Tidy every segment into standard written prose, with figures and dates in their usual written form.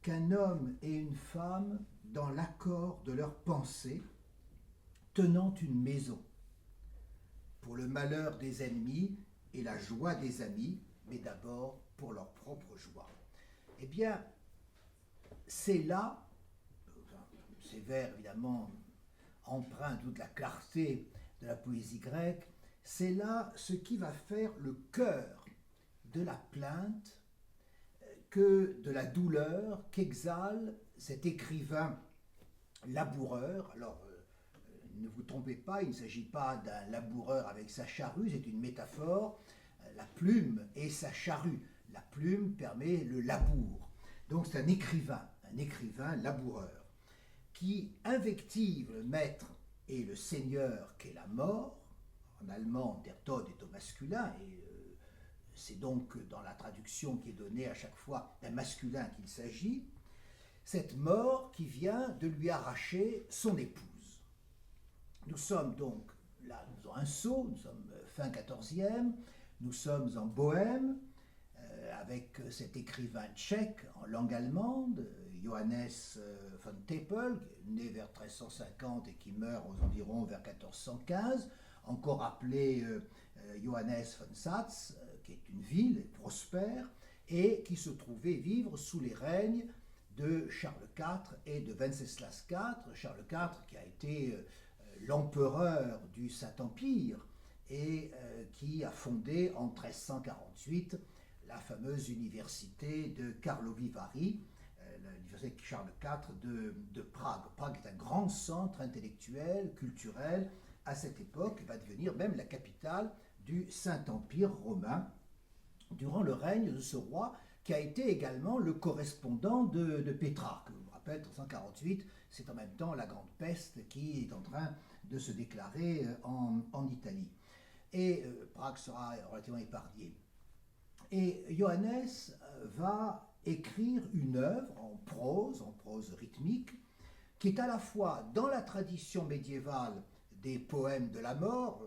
qu'un homme et une femme, dans l'accord de leurs pensées, tenant une maison, pour le malheur des ennemis et la joie des amis, mais d'abord pour leur propre joie. Eh bien, c'est là, ces vers évidemment empreints toute la clarté de la poésie grecque, c'est là ce qui va faire le cœur de la plainte, que de la douleur qu'exhale cet écrivain laboureur. Alors, ne vous trompez pas, il ne s'agit pas d'un laboureur avec sa charrue, c'est une métaphore. La plume est sa charrue. La plume permet le labour. Donc c'est un écrivain laboureur, qui invective le maître et le seigneur qu'est la mort. En allemand, der Tod est au masculin, et c'est donc dans la traduction qui est donnée à chaque fois d'un masculin qu'il s'agit. Cette mort qui vient de lui arracher son épouse. Nous sommes donc, là, nous faisons un saut, nous sommes fin 14e, nous sommes en Bohême, avec cet écrivain tchèque en langue allemande, Johannes von Teppel, qui est né vers 1350 et qui meurt aux environs vers 1415, encore appelé Johannes von Satz, qui est une ville prospère, et qui se trouvait vivre sous les règnes de Charles IV et de Wenceslas IV. Charles IV qui a été l'empereur du Saint-Empire et qui a fondé en 1348 la fameuse université de Karlovy Vary, l'université Charles IV de Prague. Prague est un grand centre intellectuel, culturel à cette époque, et va devenir même la capitale du Saint-Empire romain durant le règne de ce roi qui a été également le correspondant de Pétrarque. Je vous rappelle, 1348, c'est en même temps la grande peste qui est en train de se déclarer en Italie. Et Prague sera relativement épargnée. Et Johannes va écrire une œuvre en prose rythmique, qui est à la fois dans la tradition médiévale des poèmes de la mort.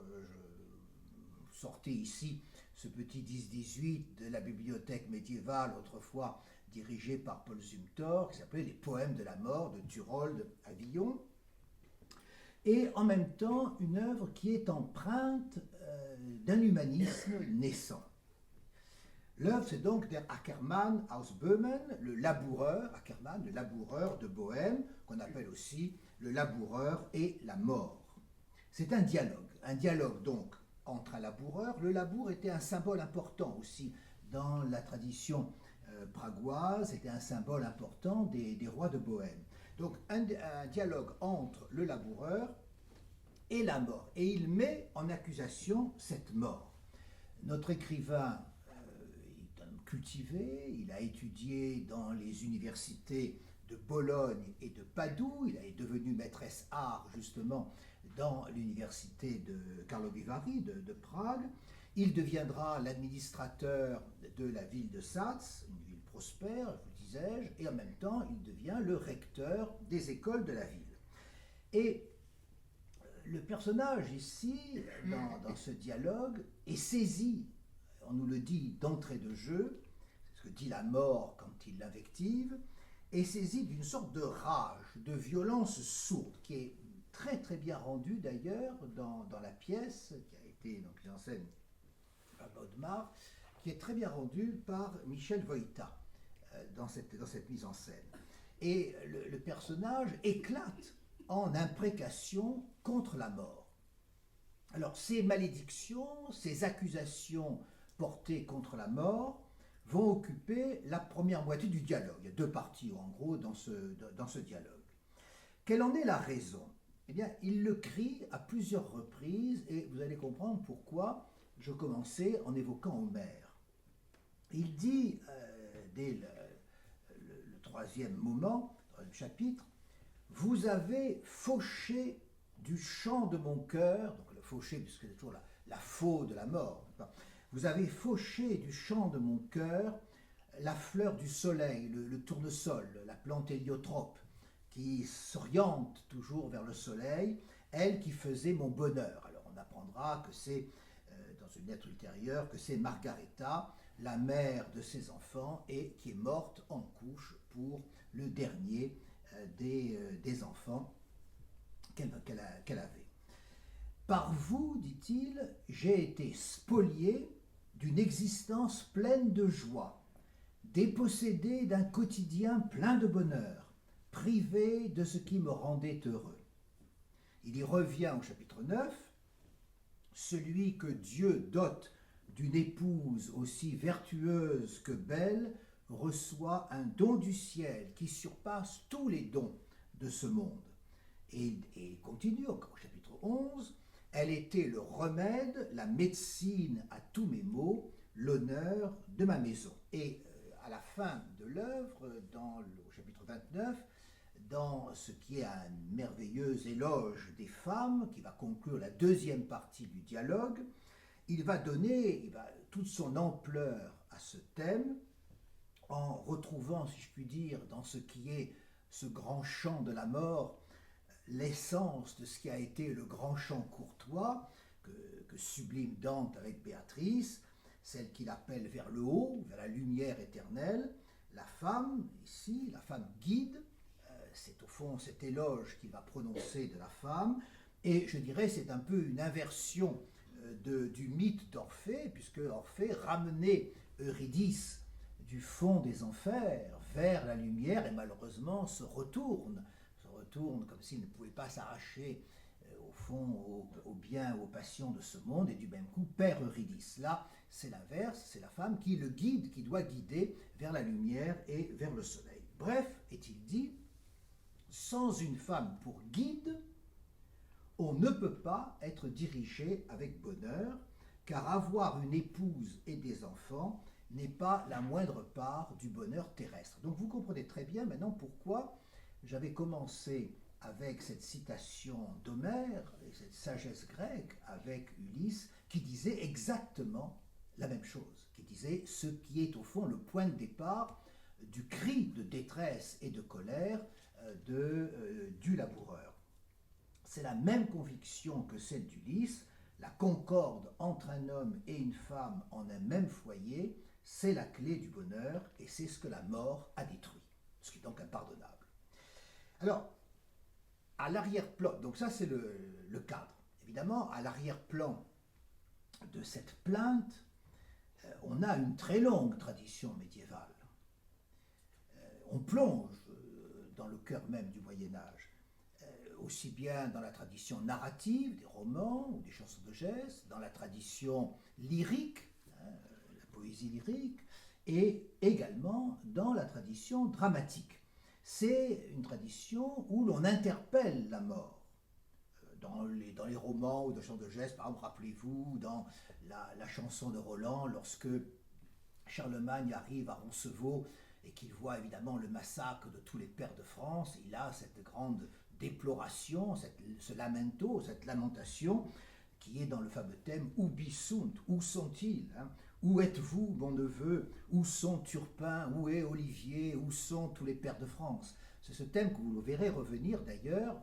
Je sortais ici ce petit 10-18 de la bibliothèque médiévale, autrefois dirigée par Paul Zumthor, qui s'appelait Les poèmes de la mort de Turold à Villon. Et en même temps, une œuvre qui est empreinte d'un humanisme naissant. L'œuvre, c'est donc Der Ackermann aus Böhmen, le laboureur, Ackermann, le laboureur de Bohême, qu'on appelle aussi le laboureur et la mort. C'est un dialogue donc entre un laboureur. Le labour était un symbole important aussi dans la tradition pragoise, c'était un symbole important des rois de Bohême. Donc un dialogue entre le laboureur et la mort. Et il met en accusation cette mort. Notre écrivain est un homme cultivé, il a étudié dans les universités de Bologne et de Padoue, il est devenu maîtresse art justement dans l'université de Karlovy Vary de Prague. Il deviendra l'administrateur de la ville de Satz, une ville prospère, vous disais-je, et en même temps il devient le recteur des écoles de la ville. Et le personnage ici, dans ce dialogue, est saisi, on nous le dit d'entrée de jeu, c'est ce que dit la mort quand il l'invective, est saisi d'une sorte de rage, de violence sourde, qui est très très bien rendue d'ailleurs dans la pièce, qui a été donc mise en scène par Bodmar, qui est très bien rendue par Michel Wojta dans cette mise en scène. Et le personnage éclate en imprécations contre la mort. Alors ces malédictions, ces accusations portées contre la mort vont occuper la première moitié du dialogue. Il y a deux parties en gros dans ce dialogue. Quelle en est la raison? Eh bien, il le crie à plusieurs reprises et vous allez comprendre pourquoi je commençais en évoquant Homère. Il dit, dès le troisième moment, le troisième chapitre, « Vous avez fauché du champ de mon cœur », donc le fauché, puisque c'est toujours la faux de la mort, vous avez fauché du champ de mon cœur la fleur du soleil, le tournesol, la plante héliotrope, qui s'oriente toujours vers le soleil, elle qui faisait mon bonheur. Alors on apprendra que c'est, dans une lettre ultérieure, que c'est Margareta, la mère de ses enfants, et qui est morte en couche pour le dernier des enfants qu'elle avait. Par vous, dit-il, j'ai été spolié d'une existence pleine de joie, dépossédé d'un quotidien plein de bonheur, privé de ce qui me rendait heureux. Il y revient au chapitre 9, celui que Dieu dote d'une épouse aussi vertueuse que belle reçoit un don du ciel qui surpasse tous les dons de ce monde. Et il continue encore au chapitre 11, elle était le remède, la médecine à tous mes maux, l'honneur de ma maison. Et à la fin de l'œuvre, au chapitre 29, dans ce qui est un merveilleux éloge des femmes, qui va conclure la deuxième partie du dialogue, il va donner toute son ampleur à ce thème, en retrouvant, si je puis dire, dans ce qui est ce grand chant de la mort, l'essence de ce qui a été le grand chant courtois que sublime Dante avec Béatrice, celle qu'il appelle vers le haut, vers la lumière éternelle. La femme, ici, la femme guide, c'est au fond cet éloge qu'il va prononcer de la femme, et je dirais c'est un peu une inversion du mythe d'Orphée, puisque Orphée ramenait Eurydice du fond des enfers vers la lumière, et malheureusement se retourne comme s'il ne pouvait pas s'arracher au fond au bien, aux passions de ce monde, et du même coup perd Eurydice. Là, c'est l'inverse, c'est la femme qui le guide, qui doit guider vers la lumière et vers le soleil. Bref, est-il dit, sans une femme pour guide, on ne peut pas être dirigé avec bonheur, car avoir une épouse et des enfants n'est pas la moindre part du bonheur terrestre. Donc vous comprenez très bien maintenant pourquoi j'avais commencé avec cette citation d'Homère, et cette sagesse grecque avec Ulysse, qui disait exactement la même chose, qui disait ce qui est au fond le point de départ du cri de détresse et de colère du laboureur. C'est la même conviction que celle d'Ulysse, la concorde entre un homme et une femme en un même foyer, c'est la clé du bonheur et c'est ce que la mort a détruit, ce qui est donc impardonnable. Alors, à l'arrière-plan, donc ça c'est le cadre. Évidemment, à l'arrière-plan de cette plainte, on a une très longue tradition médiévale. On plonge dans le cœur même du Moyen-Âge, aussi bien dans la tradition narrative des romans ou des chansons de gestes, dans la tradition lyrique, la poésie lyrique, et également dans la tradition dramatique. C'est une tradition où l'on interpelle la mort. Dans les romans ou dans les chansons de gestes, par exemple, rappelez-vous, dans la chanson de Roland, lorsque Charlemagne arrive à Roncevaux et qu'il voit évidemment le massacre de tous les pairs de France, il a cette grande déploration, ce lamento, cette lamentation, qui est dans le fameux thème « Ubi sunt » où sont-ils, où êtes-vous, mon neveu? Où sont Turpin? Où est Olivier? Où sont tous les pairs de France? C'est ce thème que vous le verrez revenir d'ailleurs,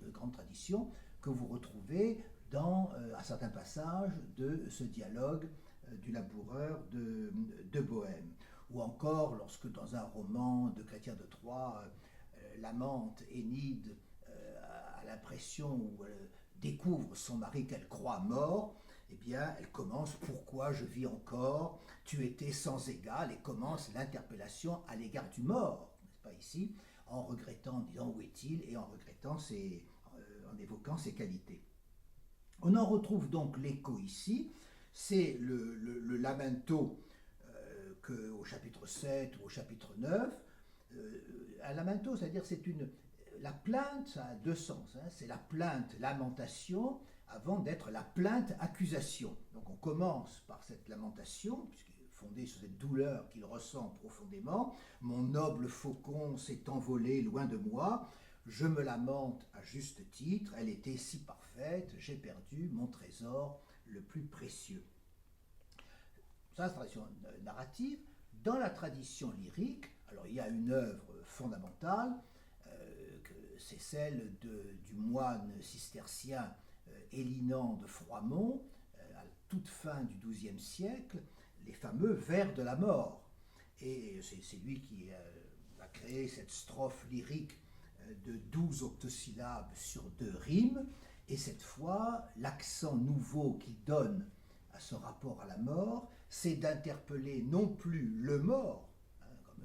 de grande tradition, que vous retrouvez à certains passages de ce dialogue du laboureur de Bohême. Ou encore, lorsque dans un roman de Chrétien de Troyes, l'amante Énide a l'impression où elle découvre son mari qu'elle croit mort, eh bien, elle commence « Pourquoi je vis encore? Tu étais sans égal » et commence l'interpellation à l'égard du mort, n'est-ce pas ici, en regrettant, en disant « Où est-il » et en évoquant ses qualités. On en retrouve donc l'écho ici, c'est le lamento au chapitre 7 ou au chapitre 9. Un lamento, c'est-à-dire la plainte, ça a deux sens, c'est la plainte, lamentation, avant d'être la plainte accusation. Donc on commence par cette lamentation, puisqu'elle est fondée sur cette douleur qu'il ressent profondément. Mon noble faucon s'est envolé loin de moi, je me lamente à juste titre, elle était si parfaite, j'ai perdu mon trésor le plus précieux. Ça, c'est la tradition narrative. Dans la tradition lyrique, alors il y a une œuvre fondamentale, c'est celle du moine cistercien Hélinan de Froimont, à la toute fin du XIIe siècle, les fameux vers de la mort. Et c'est lui qui a créé cette strophe lyrique de 12 octosyllabes sur 2 rimes, et cette fois, l'accent nouveau qu'il donne à ce rapport à la mort, c'est d'interpeller non plus le mort, comme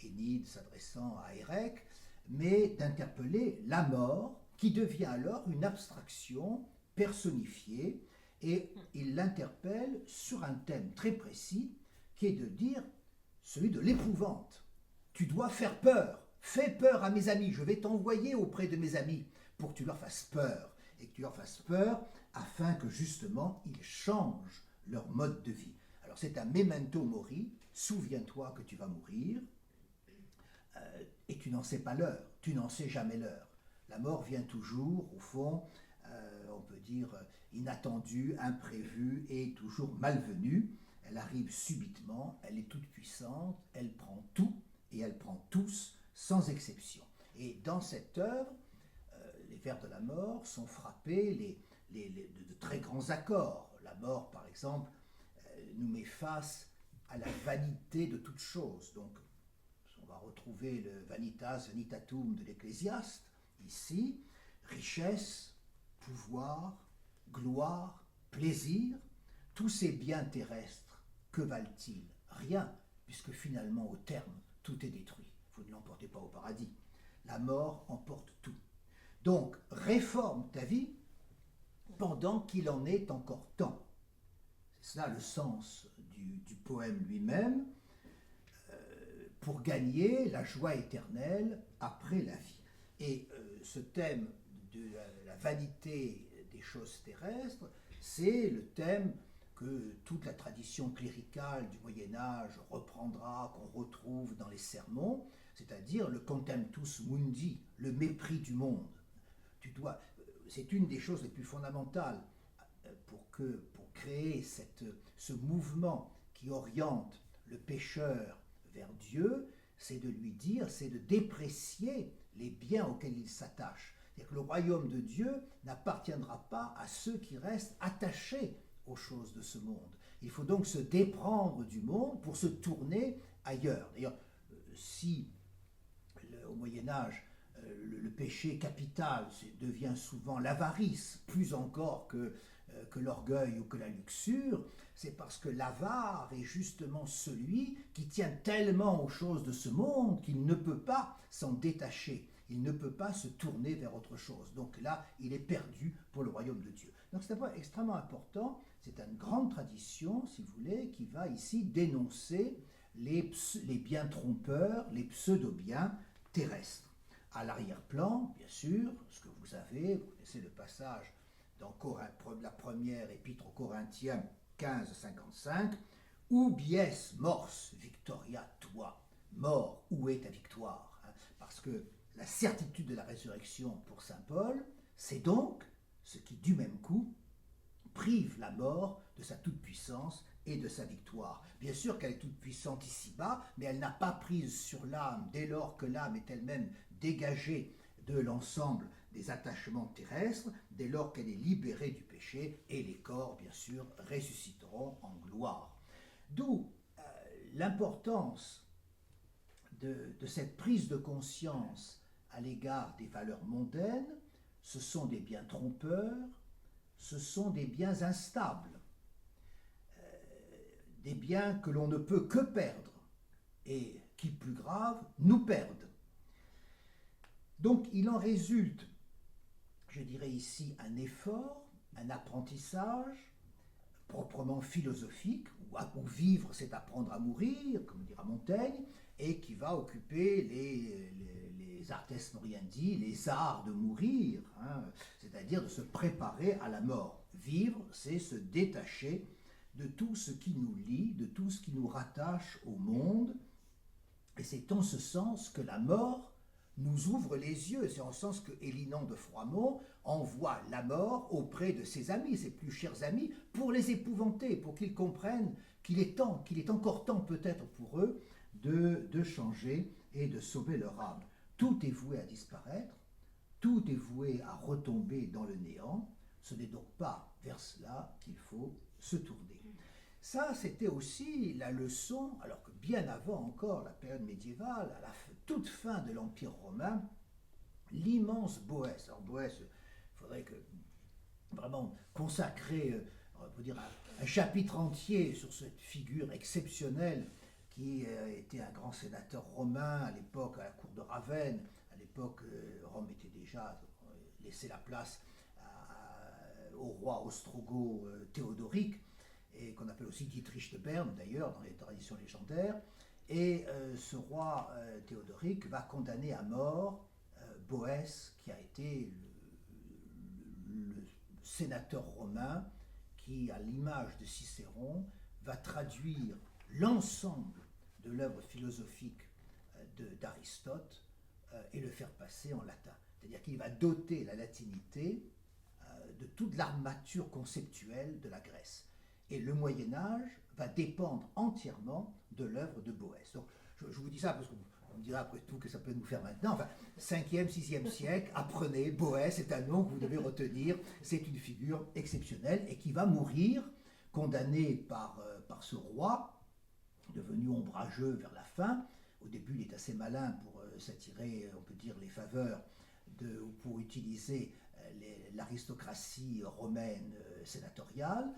Énide s'adressant à Érec, mais d'interpeller la mort, qui devient alors une abstraction personnifiée, et il l'interpelle sur un thème très précis, qui est de dire celui de l'épouvante. Tu dois faire peur, fais peur à mes amis, je vais t'envoyer auprès de mes amis pour que tu leur fasses peur, et que tu leur fasses peur afin que justement ils changent leur mode de vie. Alors c'est un memento mori, souviens-toi que tu vas mourir, et tu n'en sais pas l'heure, tu n'en sais jamais l'heure. La mort vient toujours, au fond, on peut dire inattendue, imprévue et toujours malvenue. Elle arrive subitement, elle est toute puissante, elle prend tout et elle prend tous sans exception. Et dans cette œuvre, les vers de la mort sont frappés de très grands accords. La mort, par exemple, nous met face à la vanité de toute chose. Donc, on va retrouver le vanitas vanitatum de l'Ecclésiaste, ici, richesse, pouvoir, gloire, plaisir, tous ces biens terrestres, que valent-ils? Rien, puisque finalement, au terme, tout est détruit. Vous ne l'emportez pas au paradis. La mort emporte tout. Donc, réforme ta vie pendant qu'il en est encore temps. C'est cela le sens du poème lui-même, pour gagner la joie éternelle après la vie. Et ce thème de la vanité des choses terrestres, c'est le thème que toute la tradition cléricale du Moyen-Âge reprendra, qu'on retrouve dans les sermons, c'est-à-dire le contemptus mundi, le mépris du monde. C'est une des choses les plus fondamentales pour créer ce mouvement qui oriente le pécheur vers Dieu, c'est de lui dire, c'est de déprécier les biens auxquels il s'attache. C'est-à-dire que le royaume de Dieu n'appartiendra pas à ceux qui restent attachés aux choses de ce monde. Il faut donc se déprendre du monde pour se tourner ailleurs. D'ailleurs, si au Moyen-Âge, le péché capital devient souvent l'avarice, plus encore que l'orgueil ou que la luxure, c'est parce que l'avare est justement celui qui tient tellement aux choses de ce monde qu'il ne peut pas s'en détacher, il ne peut pas se tourner vers autre chose. Donc là, il est perdu pour le royaume de Dieu. Donc c'est un point extrêmement important, c'est une grande tradition, si vous voulez, qui va ici dénoncer les biens trompeurs, les pseudo-biens terrestres. À l'arrière-plan, bien sûr, ce que vous connaissez le passage dans la première épître aux Corinthiens 15-55, « Ubies mors victoria tua » Mort, où est ta victoire? Parce que la certitude de la résurrection pour saint Paul, c'est donc ce qui, du même coup, prive la mort de sa toute-puissance et de sa victoire. Bien sûr qu'elle est toute puissante ici-bas, mais elle n'a pas prise sur l'âme dès lors que l'âme est elle-même dégagée de l'ensemble des attachements terrestres, dès lors qu'elle est libérée du péché, et les corps, bien sûr, ressusciteront en gloire. D'où l'importance de cette prise de conscience à l'égard des valeurs mondaines. Ce sont des biens trompeurs, ce sont des biens instables, des biens que l'on ne peut que perdre et qui, plus grave, nous perdent. Donc il en résulte, je dirais ici, un effort, un apprentissage proprement philosophique, où vivre c'est apprendre à mourir, comme dira Montaigne, et qui va occuper les artes moriendi, les arts de mourir, c'est-à-dire de se préparer à la mort. Vivre, c'est se détacher de tout ce qui nous lie, de tout ce qui nous rattache au monde, et c'est en ce sens que la mort nous ouvre les yeux. C'est en ce sens que Hélinon de Froimont envoie la mort auprès de ses amis, ses plus chers amis, pour les épouvanter, pour qu'ils comprennent qu'il est encore temps peut-être pour eux de changer et de sauver leur âme. Tout est voué à disparaître, tout est voué à retomber dans le néant. Ce n'est donc pas vers cela qu'il faut se tourner. Ça, c'était aussi la leçon, alors que bien avant encore la période médiévale, à la toute fin de l'Empire romain, l'immense Boès. Alors Boès, il faudrait que vraiment consacrer, on peut dire, un chapitre entier sur cette figure exceptionnelle qui était un grand sénateur romain à l'époque, à la cour de Ravenne. À l'époque, Rome était déjà laissé la place au roi ostrogo Théodoric, et qu'on appelle aussi Dietrich de Berne d'ailleurs dans les traditions légendaires. Et ce roi Théodoric va condamner à mort Boès, qui a été le sénateur romain qui, à l'image de Cicéron, va traduire l'ensemble de l'œuvre philosophique d'Aristote et le faire passer en latin. C'est-à-dire qu'il va doter la latinité de toute l'armature conceptuelle de la Grèce. Et le Moyen-Âge va dépendre entièrement de l'œuvre de Boès. Donc, je vous dis ça parce qu'on me dira après tout que ça peut nous faire maintenant. Enfin, 5e, 6e siècle, apprenez, Boès est un nom que vous devez retenir. C'est une figure exceptionnelle et qui va mourir, condamné par ce roi, devenu ombrageux vers la fin. Au début, il est assez malin pour s'attirer, on peut dire, les faveurs ou pour utiliser l'aristocratie romaine sénatoriale.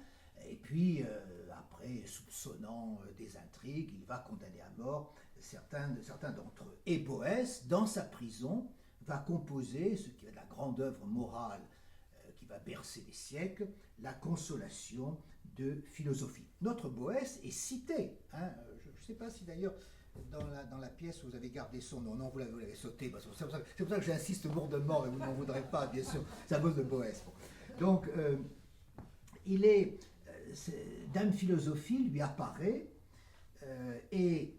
Et puis, après, soupçonnant des intrigues, il va condamner à mort certains d'entre eux. Et Boès, dans sa prison, va composer ce qui est la grande œuvre morale qui va bercer des siècles, la Consolation de philosophie. Notre Boès est cité. Hein, je ne sais pas si d'ailleurs dans la pièce vous avez gardé son nom. Non, vous l'avez sauté. C'est pour ça que j'insiste lourdement, mais vous n'en voudrez pas, bien sûr. C'est à cause de Boès. Donc, il est... Dame Philosophie lui apparaît et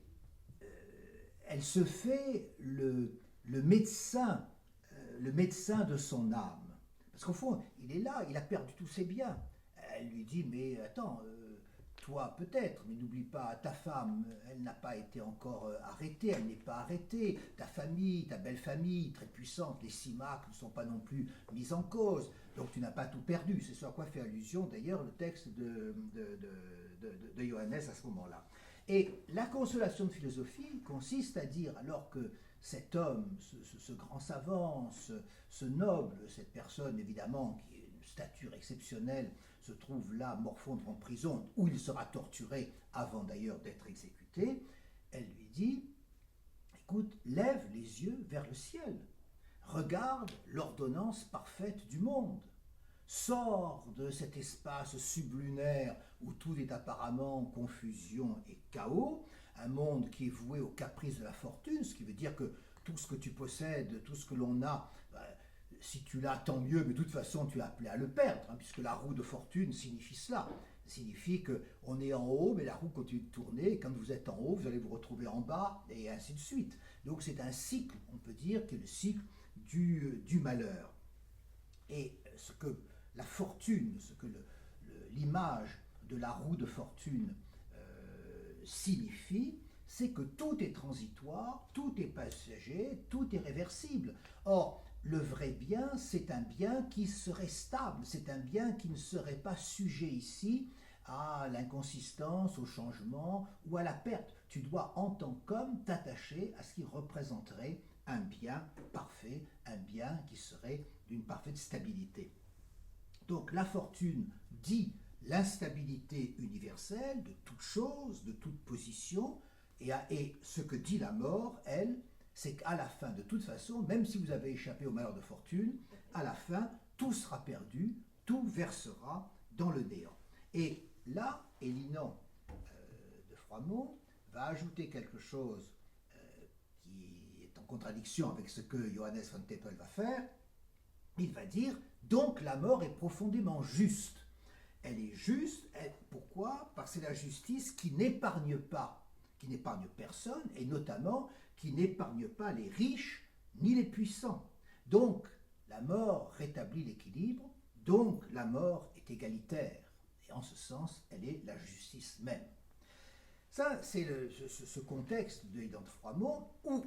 elle se fait le médecin de son âme. Parce qu'au fond, il est là, il a perdu tous ses biens. Elle lui dit, mais attends, toi peut-être, mais n'oublie pas, ta femme, elle n'a pas été encore arrêtée, elle n'est pas arrêtée. Ta famille, ta belle famille, très puissante, les Simaques ne sont pas non plus mises en cause. Donc tu n'as pas tout perdu. C'est ce à quoi fait allusion d'ailleurs le texte de Johannes à ce moment-là. Et la consolation de philosophie consiste à dire, alors que cet homme, ce grand savant, ce noble, cette personne évidemment qui est une stature exceptionnelle, se trouve là morfondre en prison, où il sera torturé avant d'ailleurs d'être exécuté, elle lui dit, écoute, lève les yeux vers le ciel, regarde l'ordonnance parfaite du monde, sors de cet espace sublunaire où tout est apparemment confusion et chaos, un monde qui est voué aux caprices de la fortune, ce qui veut dire que tout ce que tu possèdes, tout ce que l'on a, si tu l'as, tant mieux, mais de toute façon, tu es appelé à le perdre, hein, puisque la roue de fortune signifie cela. Ça signifie qu'on est en haut, mais la roue continue de tourner, et quand vous êtes en haut, vous allez vous retrouver en bas, et ainsi de suite. Donc c'est un cycle, on peut dire, qui est le cycle du malheur. Et ce que la fortune, ce que l'image de la roue de fortune signifie, c'est que tout est transitoire, tout est passager, tout est réversible. Or, le vrai bien, c'est un bien qui serait stable, c'est un bien qui ne serait pas sujet ici à l'inconsistance, au changement ou à la perte. Tu dois, en tant qu'homme, t'attacher à ce qui représenterait un bien parfait, un bien qui serait d'une parfaite stabilité. Donc la fortune dit l'instabilité universelle de toute chose, de toute position, et ce que dit la mort, elle, c'est qu'à la fin, de toute façon, même si vous avez échappé au malheur de fortune, à la fin, tout sera perdu, tout versera dans le néant. Et là, Hélinon de Froimont va ajouter quelque chose qui est en contradiction avec ce que Johannes von Teppel va faire. Il va dire, donc la mort est profondément juste. Elle est juste, pourquoi? Parce que c'est la justice qui n'épargne pas, qui n'épargne personne, et notamment qui n'épargne pas les riches ni les puissants. Donc, la mort rétablit l'équilibre, donc la mort est égalitaire. Et en ce sens, elle est la justice même. Ça, c'est ce contexte de Hélinon de Froimont, où,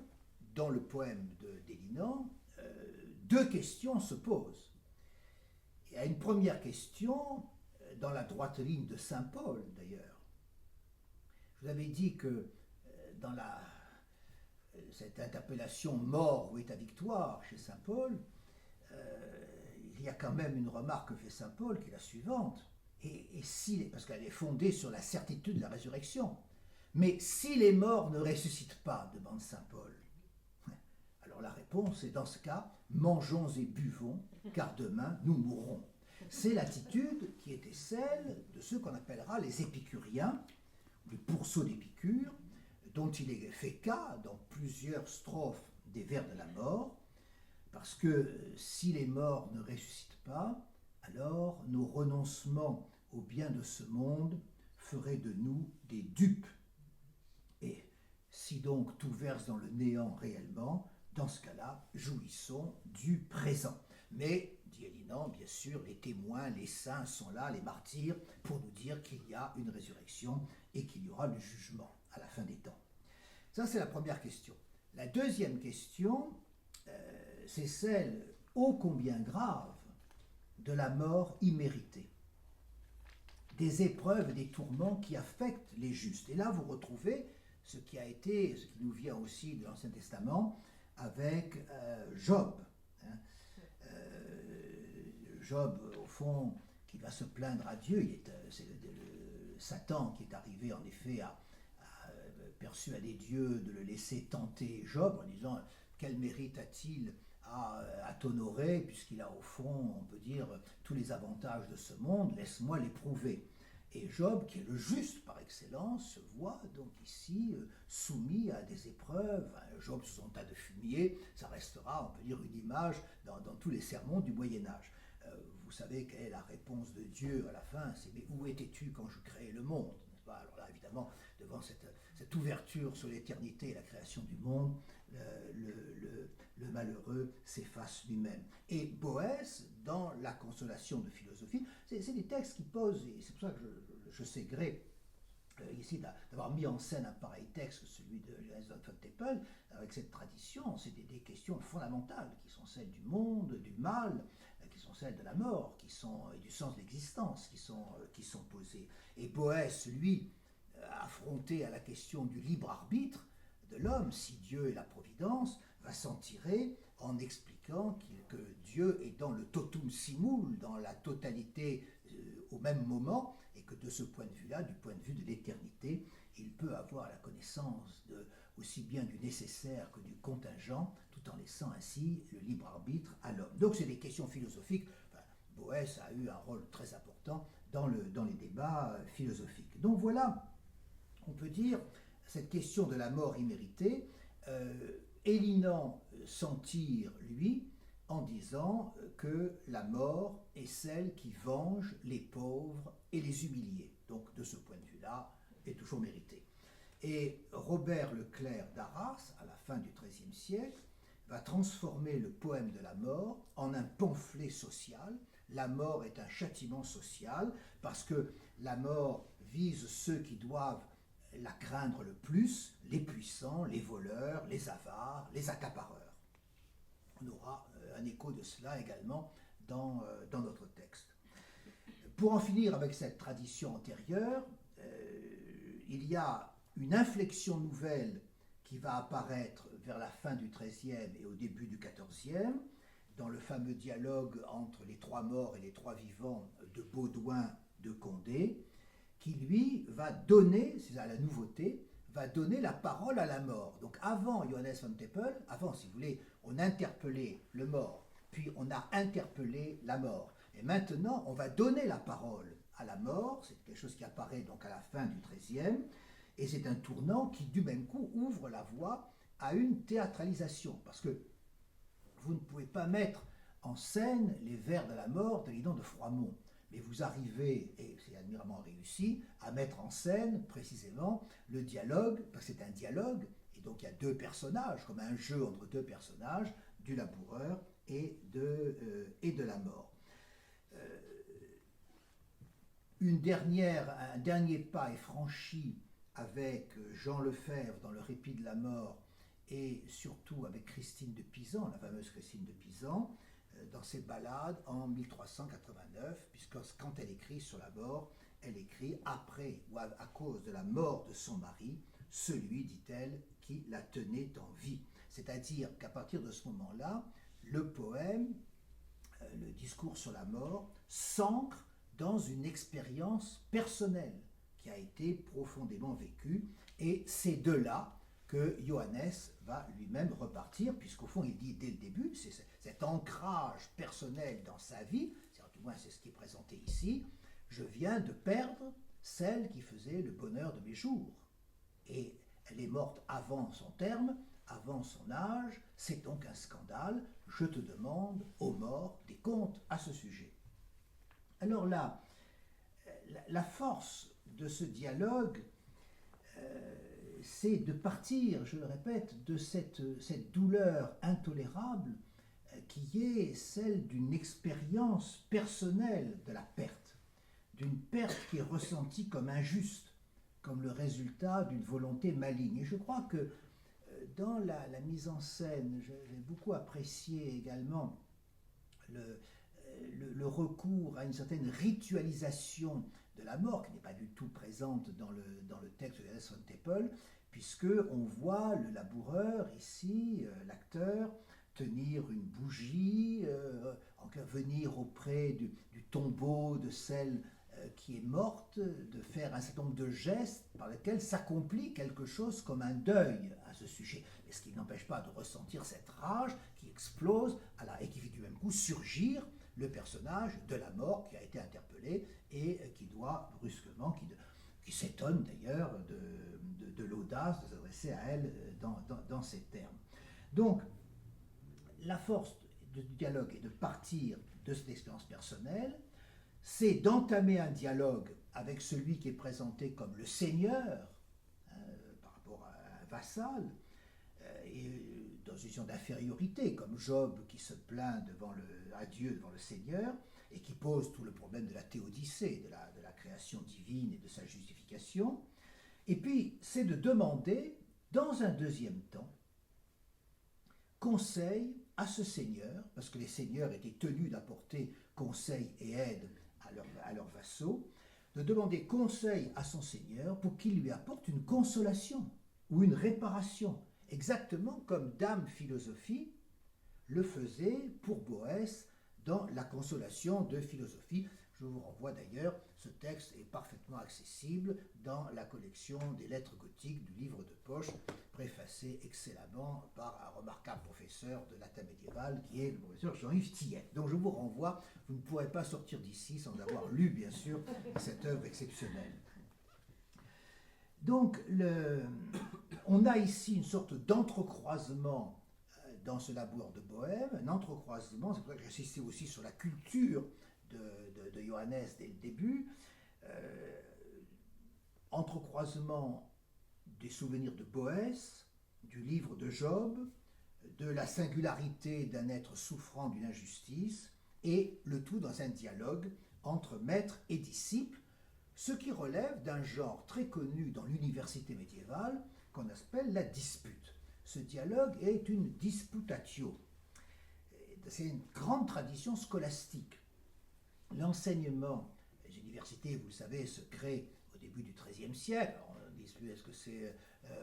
dans le poème d'Hélinon, deux questions se posent. Il y a une première question, dans la droite ligne de Saint Paul d'ailleurs, vous avez dit que dans cette interpellation mort ou est ta victoire chez saint Paul, il y a quand même une remarque que fait saint Paul qui est la suivante, parce qu'elle est fondée sur la certitude de la résurrection. Mais si les morts ne ressuscitent pas, demande saint Paul, alors la réponse est dans ce cas, mangeons et buvons, car demain nous mourrons. C'est l'attitude qui était celle de ceux qu'on appellera les épicuriens, les pourceaux d'Épicure, dont il est fait cas dans plusieurs strophes des vers de la mort, parce que si les morts ne ressuscitent pas, alors nos renoncements au bien de ce monde feraient de nous des dupes. Et si donc tout verse dans le néant réellement, dans ce cas-là, jouissons du présent. Mais, dit Hélinan, bien sûr, les témoins, les saints sont là, les martyrs, pour nous dire qu'il y a une résurrection et qu'il y aura le jugement à la fin des temps. Ça, c'est la première question. La deuxième question, c'est celle, ô combien grave, de la mort imméritée, des épreuves, des tourments qui affectent les justes. Et là, vous retrouvez ce qui nous vient aussi de l'Ancien Testament avec Job. Job, au fond, qui va se plaindre à Dieu, c'est Satan qui est arrivé en effet à persuader Dieu de le laisser tenter Job en disant quel mérite a-t-il à t'honorer puisqu'il a au fond, on peut dire, tous les avantages de ce monde, laisse-moi l'éprouver. Et Job, qui est le juste par excellence, se voit donc ici soumis à des épreuves. Job sous son tas de fumier, ça restera, on peut dire, une image dans tous les sermons du Moyen-Âge. Vous savez quelle est la réponse de Dieu à la fin, c'est « Mais où étais-tu quand je créais le monde ?» Alors là, évidemment, devant cette ouverture sur l'éternité et la création du monde, le malheureux s'efface lui-même. Et Boès, dans la consolation de philosophie, c'est des textes qui posent, et c'est pour ça que je sais gré ici d'avoir mis en scène un pareil texte, celui de Johannes von Teppel, avec cette tradition, c'est des questions fondamentales qui sont celles du monde, du mal, qui sont celles de la mort, et du sens de l'existence qui sont posées. Et Boès, lui, affronté à la question du libre arbitre de l'homme, si Dieu est la providence, va s'en tirer en expliquant que Dieu est dans le totum simul, dans la totalité au même moment, et que de ce point de vue-là, du point de vue de l'éternité, il peut avoir la connaissance aussi bien du nécessaire que du contingent, tout en laissant ainsi le libre arbitre à l'homme. Donc c'est des questions philosophiques. Boès a eu un rôle très important dans les débats philosophiques. Donc voilà, on peut dire, cette question de la mort imméritée, Hélinan s'en tire, lui, en disant que la mort est celle qui venge les pauvres et les humiliés. Donc de ce point de vue-là, est toujours méritée. Et Robert Leclerc d'Arras, à la fin du XIIIe siècle, va transformer le poème de la mort en un pamphlet social. La mort est un châtiment social parce que la mort vise ceux qui doivent la craindre le plus, les puissants, les voleurs, les avares, les accapareurs. On aura un écho de cela également dans notre texte. Pour en finir avec cette tradition antérieure, il y a une inflexion nouvelle qui va apparaître vers la fin du XIIIe et au début du XIVe, dans le fameux dialogue entre les trois morts et les trois vivants de Baudouin de Condé, qui lui va donner, c'est la nouveauté, va donner la parole à la mort. Donc avant Johannes von Teppel, avant si vous voulez, on interpellait le mort, puis on a interpellé la mort. Et maintenant, on va donner la parole à la mort, c'est quelque chose qui apparaît donc à la fin du XIIIe, et c'est un tournant qui du même coup ouvre la voie à une théâtralisation, parce que vous ne pouvez pas mettre en scène les vers de la mort de Guidon de Froidmont, mais vous arrivez, et c'est admirablement réussi, à mettre en scène précisément le dialogue, parce que c'est un dialogue, et donc il y a deux personnages, comme un jeu entre deux personnages, du laboureur et de la mort. Un dernier pas est franchi avec Jean Lefebvre dans Le Répit de la mort, et surtout avec Christine de Pisan, la fameuse Christine de Pisan, dans ses ballades en 1389, puisque quand elle écrit sur la mort, elle écrit après ou à cause de la mort de son mari, celui, dit-elle, qui la tenait en vie. C'est-à-dire qu'à partir de ce moment-là, le poème, le discours sur la mort, s'ancre dans une expérience personnelle qui a été profondément vécue, et c'est de là que Johannes va lui-même repartir, puisqu'au fond il dit dès le début, c'est cet ancrage personnel dans sa vie, du moins c'est ce qui est présenté ici, je viens de perdre celle qui faisait le bonheur de mes jours. Et elle est morte avant son terme, avant son âge, c'est donc un scandale, je te demande, ô mort, des comptes à ce sujet. Alors là, la force de ce dialogue, c'est de partir, je le répète, de cette douleur intolérable qui est celle d'une expérience personnelle de la perte, d'une perte qui est ressentie comme injuste, comme le résultat d'une volonté maligne. Et je crois que dans la mise en scène, j'ai beaucoup apprécié également le recours à une certaine ritualisation de la mort, qui n'est pas du tout présente dans le texte de Johannes von Teppel, puisqu'on voit le laboureur ici, l'acteur, tenir une bougie, venir auprès du tombeau de celle qui est morte, de faire un certain nombre de gestes par lesquels s'accomplit quelque chose comme un deuil à ce sujet. Mais ce qui n'empêche pas de ressentir cette rage qui explose et qui fait du même coup surgir le personnage de la mort qui a été interpellé et qui doit brusquement, qui s'étonne d'ailleurs de l'audace de s'adresser à elle dans ces termes. Donc, la force du dialogue est de partir de cette expérience personnelle, c'est d'entamer un dialogue avec celui qui est présenté comme le seigneur, par rapport à un vassal, et dans une situation d'infériorité, comme Job qui se plaint à Dieu devant le Seigneur, et qui pose tout le problème de la théodicée, de la création divine et de sa justification. Et puis, c'est de demander, dans un deuxième temps, conseil à ce seigneur, parce que les seigneurs étaient tenus d'apporter conseil et aide à leurs vassaux, de demander conseil à son seigneur pour qu'il lui apporte une consolation ou une réparation, exactement comme Dame Philosophie le faisait pour Boès dans la consolation de Philosophie. Je vous renvoie d'ailleurs, ce texte est parfaitement accessible dans la collection des lettres gothiques du livre de poche, préfacé excellemment par un remarquable professeur de latin médiéval qui est le professeur Jean-Yves Tillet. Donc je vous renvoie, vous ne pourrez pas sortir d'ici sans avoir lu bien sûr cette œuvre exceptionnelle. Donc on a ici une sorte d'entrecroisement dans ce labour de Bohème, un entrecroisement, c'est pour ça que j'insistais aussi sur la culture de Johannes dès le début, entrecroisement des souvenirs de Boès, du livre de Job, de la singularité d'un être souffrant d'une injustice, et le tout dans un dialogue entre maître et disciple, ce qui relève d'un genre très connu dans l'université médiévale qu'on appelle la dispute. Ce dialogue est une disputatio. C'est une grande tradition scolastique. L'enseignement des universités, vous le savez, se crée au début du XIIIe siècle. Alors, on dispute, est-ce que c'est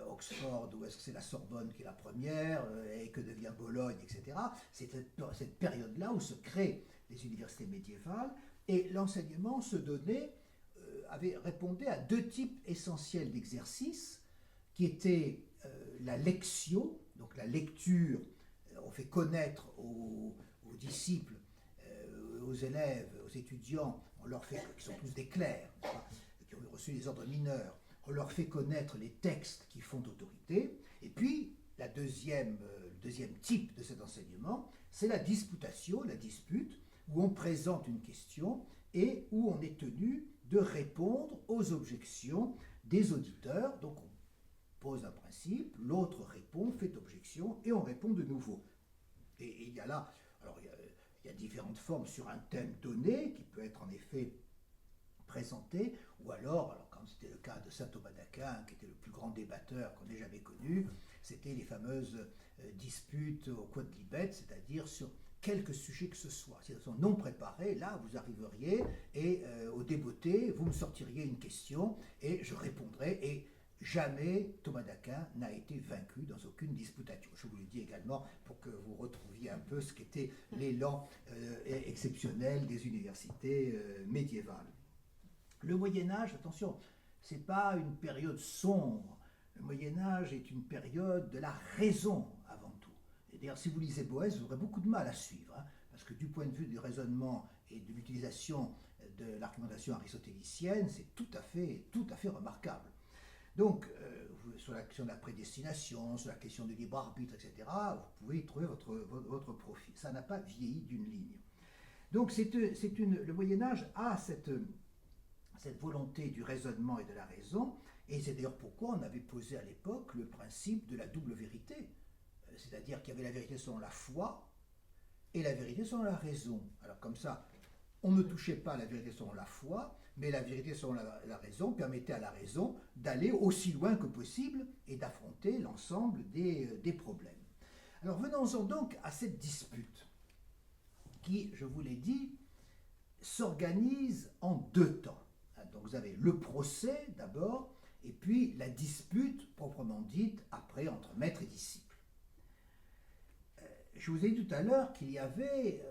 Oxford ou est-ce que c'est la Sorbonne qui est la première et que devient Bologne, etc. C'est cette période-là où se créent les universités médiévales et l'enseignement se donnait, répondait à deux types essentiels d'exercices qui étaient la lectio, donc la lecture, on fait connaître aux disciples, aux élèves, aux étudiants, on leur fait, qui sont tous des clercs, qui ont reçu les ordres mineurs, on leur fait connaître les textes qui font autorité. Et puis, le deuxième type de cet enseignement, c'est la disputatio, la dispute, où on présente une question et où on est tenu de répondre aux objections des auditeurs. Donc, on pose un principe, l'autre répond, fait objection, et on répond de nouveau. Et il y a là, alors il y a différentes formes sur un thème donné, qui peut être en effet présenté, ou alors comme c'était le cas de saint Thomas d'Aquin, qui était le plus grand débatteur qu'on ait jamais connu, c'était les fameuses disputes au quodlibet, c'est-à-dire sur quelque sujet que ce soit. Si elles sont non préparées, là, vous arriveriez et au débeauté, vous me sortiriez une question et je répondrais. Et jamais Thomas d'Aquin n'a été vaincu dans aucune disputatio. Je vous le dis également pour que vous retrouviez un peu ce qu'était l'élan exceptionnel des universités médiévales. Le Moyen-Âge, attention, ce n'est pas une période sombre. Le Moyen-Âge est une période de la raison avant tout. Et d'ailleurs, si vous lisez Boès, vous aurez beaucoup de mal à suivre, hein, parce que du point de vue du raisonnement et de l'utilisation de l'argumentation aristotélicienne, c'est tout à fait remarquable. Donc, sur la question de la prédestination, sur la question du libre arbitre, etc., vous pouvez y trouver votre profil. Ça n'a pas vieilli d'une ligne. Donc, le Moyen-Âge a cette volonté du raisonnement et de la raison, et c'est d'ailleurs pourquoi on avait posé à l'époque le principe de la double vérité, c'est-à-dire qu'il y avait la vérité selon la foi et la vérité selon la raison. Alors comme ça, on ne touchait pas à la vérité selon la foi, mais la vérité selon la raison permettait à la raison d'aller aussi loin que possible et d'affronter l'ensemble des problèmes. Alors venons-en donc à cette dispute qui, je vous l'ai dit, s'organise en deux temps. Donc vous avez le procès d'abord, et puis la dispute proprement dite après entre maître et disciple. Je vous ai dit tout à l'heure qu'il y avait,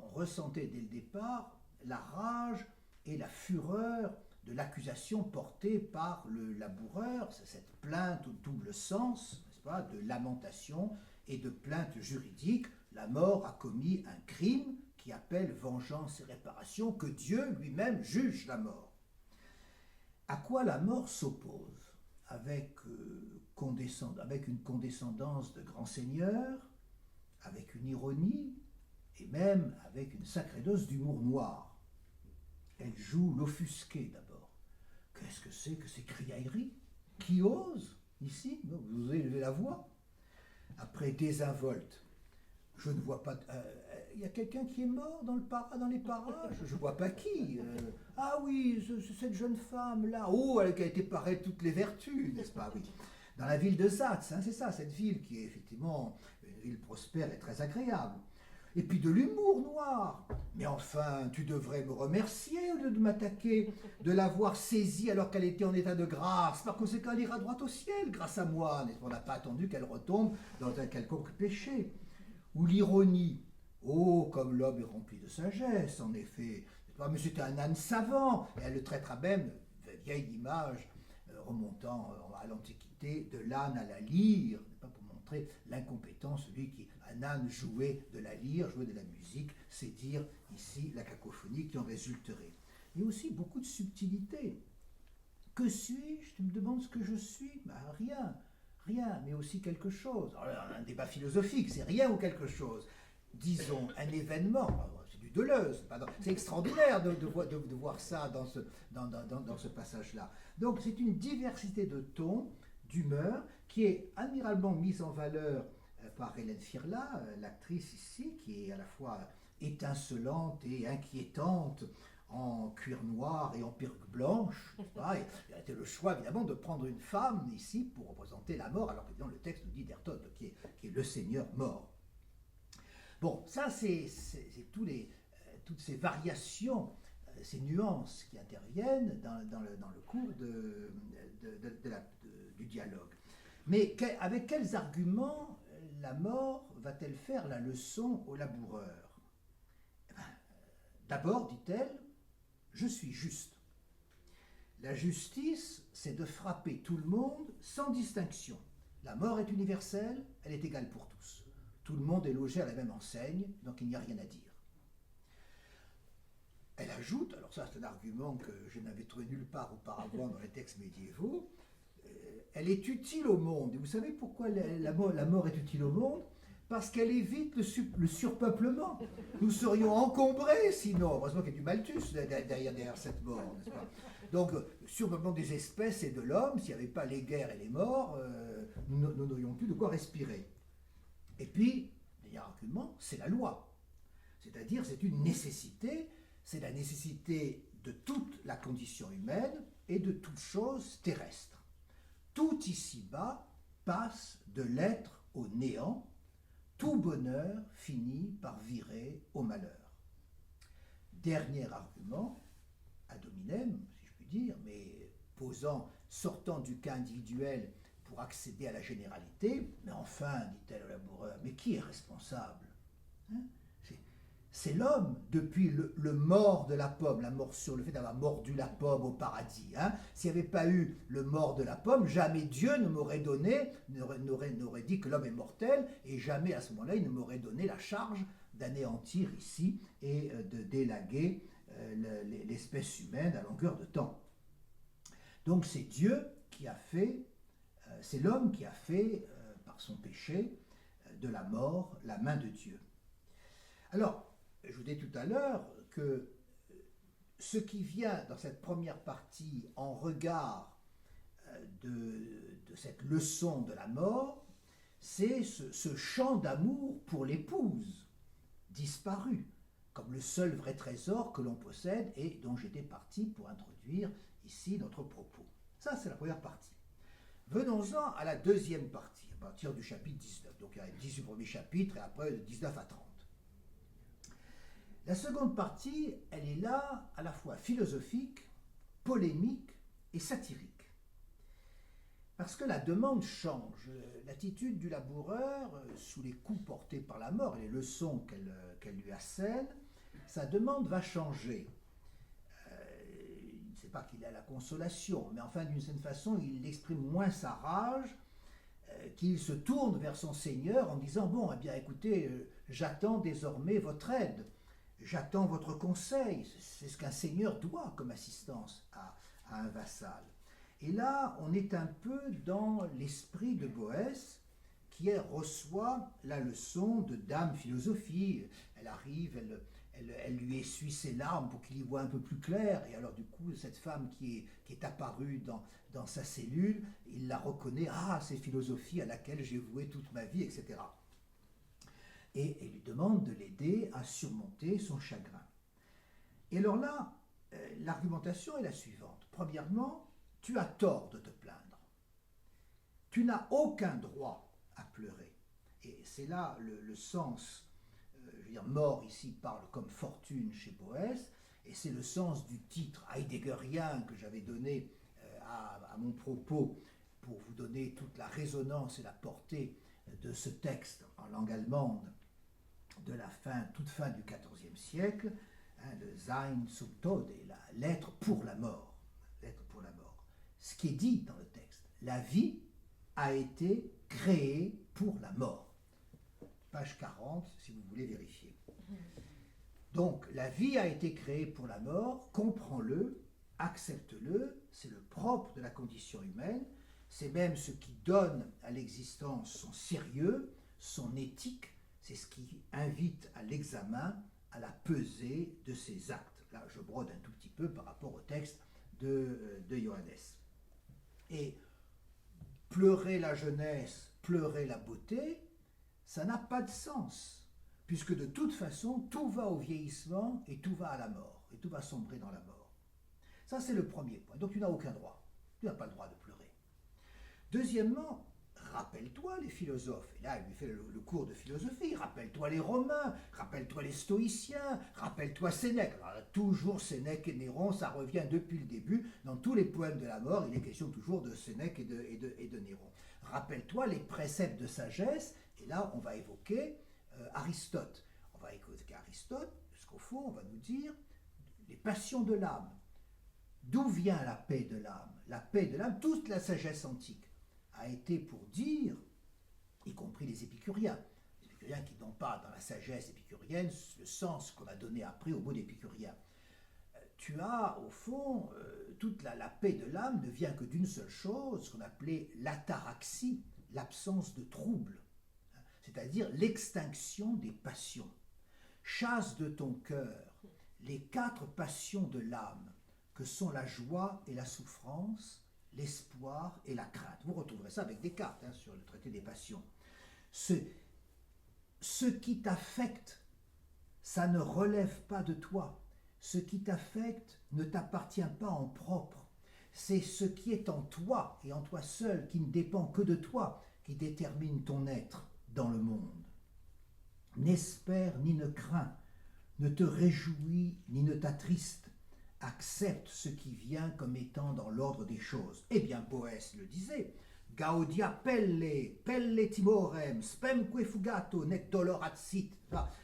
on ressentait dès le départ, la rage et la fureur de l'accusation portée par le laboureur, c'est cette plainte au double sens, n'est-ce pas, de lamentation et de plainte juridique. La mort a commis un crime qui appelle vengeance et réparation, que Dieu lui-même juge la mort. À quoi la mort s'oppose avec une condescendance de grand seigneur, avec une ironie et même avec une sacrée dose d'humour noir. Elle joue l'offusqué d'abord. Qu'est-ce que c'est que ces criailleries? Qui ose ici? Vous osez élever la voix? Après désinvolte, je ne vois pas. Il y a quelqu'un qui est mort dans les parages? Je ne vois pas qui. Ah oui, cette jeune femme-là. Oh, elle a été parée de toutes les vertus, n'est-ce pas? Oui. Dans la ville de Satz, hein, c'est ça, cette ville qui est effectivement une ville prospère et très agréable. Et puis de l'humour noir. Mais enfin, tu devrais me remercier au lieu de m'attaquer, de l'avoir saisie alors qu'elle était en état de grâce. Par conséquent, elle ira droit au ciel grâce à moi. On n'a pas attendu qu'elle retombe dans un quelconque péché. Ou l'ironie. Oh, comme l'homme est rempli de sagesse, en effet. Mais c'était un âne savant. Et elle le traitera même, vieille image remontant à l'Antiquité, de l'âne à la lyre, pas pour montrer l'incompétence, celui qui, un âne jouait de la lyre, jouait de la musique, c'est dire ici la cacophonie qui en résulterait. Il y a aussi beaucoup de subtilité. Que suis-je? Tu me demandes ce que je suis? Ben, rien, mais aussi quelque chose. Alors, un débat philosophique, c'est rien ou quelque chose. Disons, un événement, c'est du Deleuze, c'est extraordinaire de voir ça dans ce passage-là. Donc c'est une diversité de tons, d'humeur, qui est admirablement mise en valeur par Hélène Firla, l'actrice ici, qui est à la fois étincelante et inquiétante, en cuir noir et en perruque blanche. Il a été le choix évidemment de prendre une femme ici pour représenter la mort, alors que dans le texte nous dit d'Hertot, qui est le seigneur mort. Bon, ça c'est toutes ces variations, ces nuances qui interviennent dans le cours du dialogue. Mais avec quels arguments la mort va-t-elle faire la leçon au laboureur? D'abord, dit-elle, je suis juste. La justice, c'est de frapper tout le monde sans distinction. La mort est universelle, elle est égale pour tous. Tout le monde est logé à la même enseigne, donc il n'y a rien à dire. Elle ajoute, alors ça c'est un argument que je n'avais trouvé nulle part auparavant dans les textes médiévaux, elle est utile au monde. Et vous savez pourquoi la mort est utile au monde? Parce qu'elle évite le surpeuplement. Nous serions encombrés sinon. Heureusement qu'il y a du Malthus derrière cette mort, n'est-ce pas? Donc, le surpeuplement des espèces et de l'homme, s'il n'y avait pas les guerres et les morts, nous n'aurions plus de quoi respirer. Et puis, le dernier argument, c'est la loi. C'est-à-dire, c'est une nécessité, c'est la nécessité de toute la condition humaine et de toute chose terrestre. Tout ici-bas passe de l'être au néant, tout bonheur finit par virer au malheur. Dernier argument, ad hominem, si je puis dire, mais sortant du cas individuel pour accéder à la généralité, mais enfin, dit-elle au laboureur, mais qui est responsable, hein? C'est l'homme, depuis le mort de la pomme, la morsure, le fait d'avoir mordu la pomme au paradis. Hein. S'il n'y avait pas eu le mort de la pomme, jamais Dieu ne m'aurait donné, n'aurait dit que l'homme est mortel, et jamais à ce moment-là, il ne m'aurait donné la charge d'anéantir ici et de d'élaguer l'espèce humaine à longueur de temps. Donc c'est Dieu qui a fait, c'est l'homme qui a fait, par son péché, de la mort, la main de Dieu. Alors, je vous disais tout à l'heure que ce qui vient dans cette première partie en regard de cette leçon de la mort, c'est ce chant d'amour pour l'épouse, disparu, comme le seul vrai trésor que l'on possède et dont j'étais parti pour introduire ici notre propos. Ça, c'est la première partie. Venons-en à la deuxième partie, à partir du chapitre 19. Donc il y a 18 premiers chapitres et après de 19 à 30. La seconde partie, elle est là à la fois philosophique, polémique et satirique. Parce que la demande change. L'attitude du laboureur, sous les coups portés par la mort et les leçons qu'elle lui assène, sa demande va changer. Il ne sait pas qu'il a la consolation, mais enfin, d'une certaine façon, il exprime moins sa rage, qu'il se tourne vers son Seigneur en disant « Bon, eh bien, écoutez, j'attends désormais votre aide. J'attends votre conseil, c'est ce qu'un seigneur doit comme assistance à un vassal. » Et là, on est un peu dans l'esprit de Boès, qui reçoit la leçon de Dame Philosophie. Elle arrive, elle lui essuie ses larmes pour qu'il y voit un peu plus clair. Et alors du coup, cette femme qui est apparue dans sa cellule, il la reconnaît, « Ah, c'est Philosophie à laquelle j'ai voué toute ma vie, etc. » Et elle lui demande de l'aider à surmonter son chagrin. Et alors là, l'argumentation est la suivante. Premièrement, tu as tort de te plaindre. Tu n'as aucun droit à pleurer. Et c'est là le sens, je veux dire, mort ici parle comme fortune chez Boès, et c'est le sens du titre heideggerien que j'avais donné à mon propos pour vous donner toute la résonance et la portée de ce texte en langue allemande de la toute fin du XIVe siècle, hein, le Sein zum Tode, la lettre pour la mort. Lettre pour la mort. Ce qui est dit dans le texte, la vie a été créée pour la mort. Page 40, si vous voulez vérifier. Donc, la vie a été créée pour la mort, comprends-le, accepte-le, c'est le propre de la condition humaine, c'est même ce qui donne à l'existence son sérieux, son éthique, c'est ce qui invite à l'examen, à la pesée de ses actes. Là, je brode un tout petit peu par rapport au texte de Johannes. Et pleurer la jeunesse, pleurer la beauté, ça n'a pas de sens, puisque de toute façon, tout va au vieillissement et tout va à la mort, et tout va sombrer dans la mort. Ça, c'est le premier point. Donc, tu n'as aucun droit. Tu n'as pas le droit de pleurer. Deuxièmement, rappelle-toi les philosophes. Et là, il lui fait le cours de philosophie. Rappelle-toi les Romains, rappelle-toi les Stoïciens, rappelle-toi Sénèque. Alors là, toujours Sénèque et Néron, ça revient depuis le début. Dans tous les poèmes de la mort, il est question toujours de Sénèque et de Néron. Rappelle-toi les préceptes de sagesse. Et là, on va évoquer Aristote. On va évoquer Aristote, puisqu'au fond, on va nous dire les passions de l'âme. D'où vient la paix de l'âme? La paix de l'âme, toute la sagesse antique a été pour dire, y compris les épicuriens qui n'ont pas dans la sagesse épicurienne le sens qu'on a donné après au mot d'épicurien. Tu as, au fond, toute la paix de l'âme ne vient que d'une seule chose, ce qu'on appelait l'ataraxie, l'absence de trouble, c'est-à-dire l'extinction des passions. Chasse de ton cœur les 4 passions de l'âme, que sont la joie et la souffrance, l'espoir et la crainte. Vous retrouverez ça avec Descartes sur le traité des passions. Ce qui t'affecte, ça ne relève pas de toi. Ce qui t'affecte ne t'appartient pas en propre. C'est ce qui est en toi et en toi seul, qui ne dépend que de toi, qui détermine ton être dans le monde. N'espère ni ne crains, ne te réjouis ni ne t'attriste, accepte ce qui vient comme étant dans l'ordre des choses. Eh bien, Boès le disait, Gaudia pelle timorem, spemque fugato, nec dolorat sit,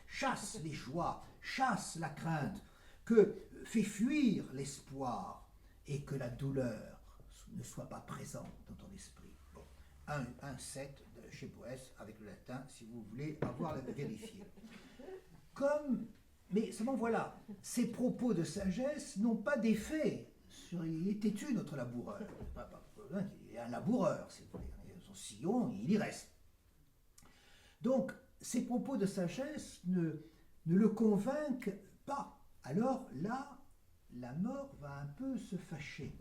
chasse les joies, chasse la crainte, que fait fuir l'espoir, et que la douleur ne soit pas présente dans ton esprit. Bon, 1,7 chez Boès avec le latin, si vous voulez avoir la vérifier. Mais seulement voilà, ces propos de sagesse n'ont pas d'effet sur. Il est têtu, notre laboureur. Il est un laboureur, si vous voulez. Son sillon, il y reste. Donc, ces propos de sagesse ne le convainquent pas. Alors là, la mort va un peu se fâcher.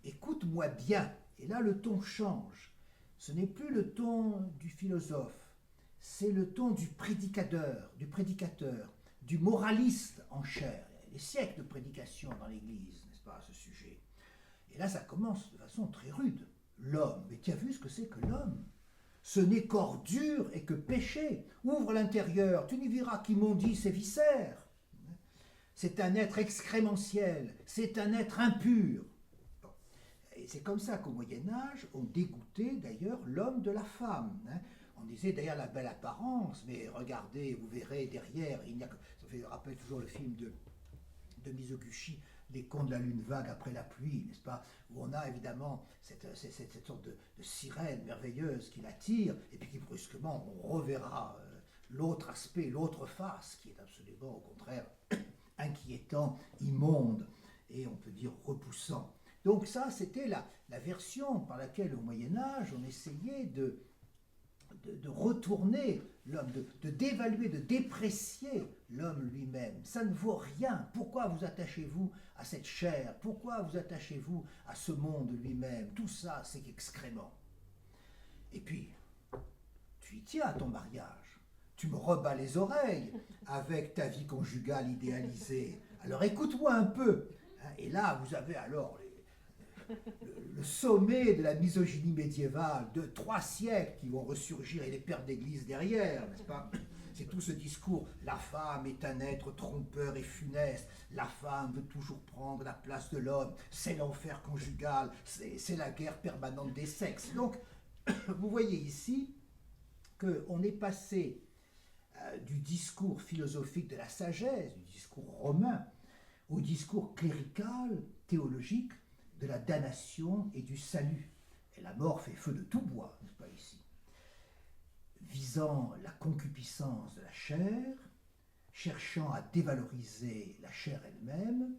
Écoute-moi bien. Et là, le ton change. Ce n'est plus le ton du philosophe, c'est le ton du prédicateur, du moraliste en chair. Il y a des siècles de prédication dans l'Église, n'est-ce pas, à ce sujet. Et là, ça commence de façon très rude. L'homme, mais tu as vu ce que c'est que l'homme? Ce n'est qu'ordure et que péché. Ouvre l'intérieur, tu n'y verras qu'immondice ses viscères. C'est un être excrémentiel, c'est un être impur. Bon. Et c'est comme ça qu'au Moyen-Âge, on dégoûtait d'ailleurs l'homme de la femme. On disait d'ailleurs la belle apparence, mais regardez, vous verrez derrière, il n'y a que. Ça fait rappeler toujours le film de Mizoguchi, Les Contes de la lune vague après la pluie, n'est-ce pas? Où on a évidemment cette sorte de sirène merveilleuse qui l'attire, et puis qui brusquement on reverra l'autre aspect, l'autre face, qui est absolument au contraire inquiétant, immonde, et on peut dire repoussant. Donc ça, c'était la version par laquelle au Moyen-Âge on essayait de retourner l'homme, de dévaluer, de déprécier l'homme lui-même. Ça ne vaut rien. Pourquoi vous attachez-vous à cette chair? Pourquoi vous attachez-vous à ce monde lui-même? Tout ça, c'est excrément. Et puis, tu y tiens à ton mariage. Tu me rebats les oreilles avec ta vie conjugale idéalisée. Alors écoute-moi un peu. Et là, vous avez alors le sommet de la misogynie médiévale de 3 siècles qui vont ressurgir et les pères d'église derrière, n'est-ce pas? C'est tout ce discours, la femme est un être trompeur et funeste, la femme veut toujours prendre la place de l'homme, c'est l'enfer conjugal, c'est la guerre permanente des sexes. Donc, vous voyez ici qu'on est passé du discours philosophique de la sagesse, du discours romain, au discours clérical, théologique, de la damnation et du salut. Et la mort fait feu de tout bois, n'est-ce pas ici? Visant la concupiscence de la chair, cherchant à dévaloriser la chair elle-même,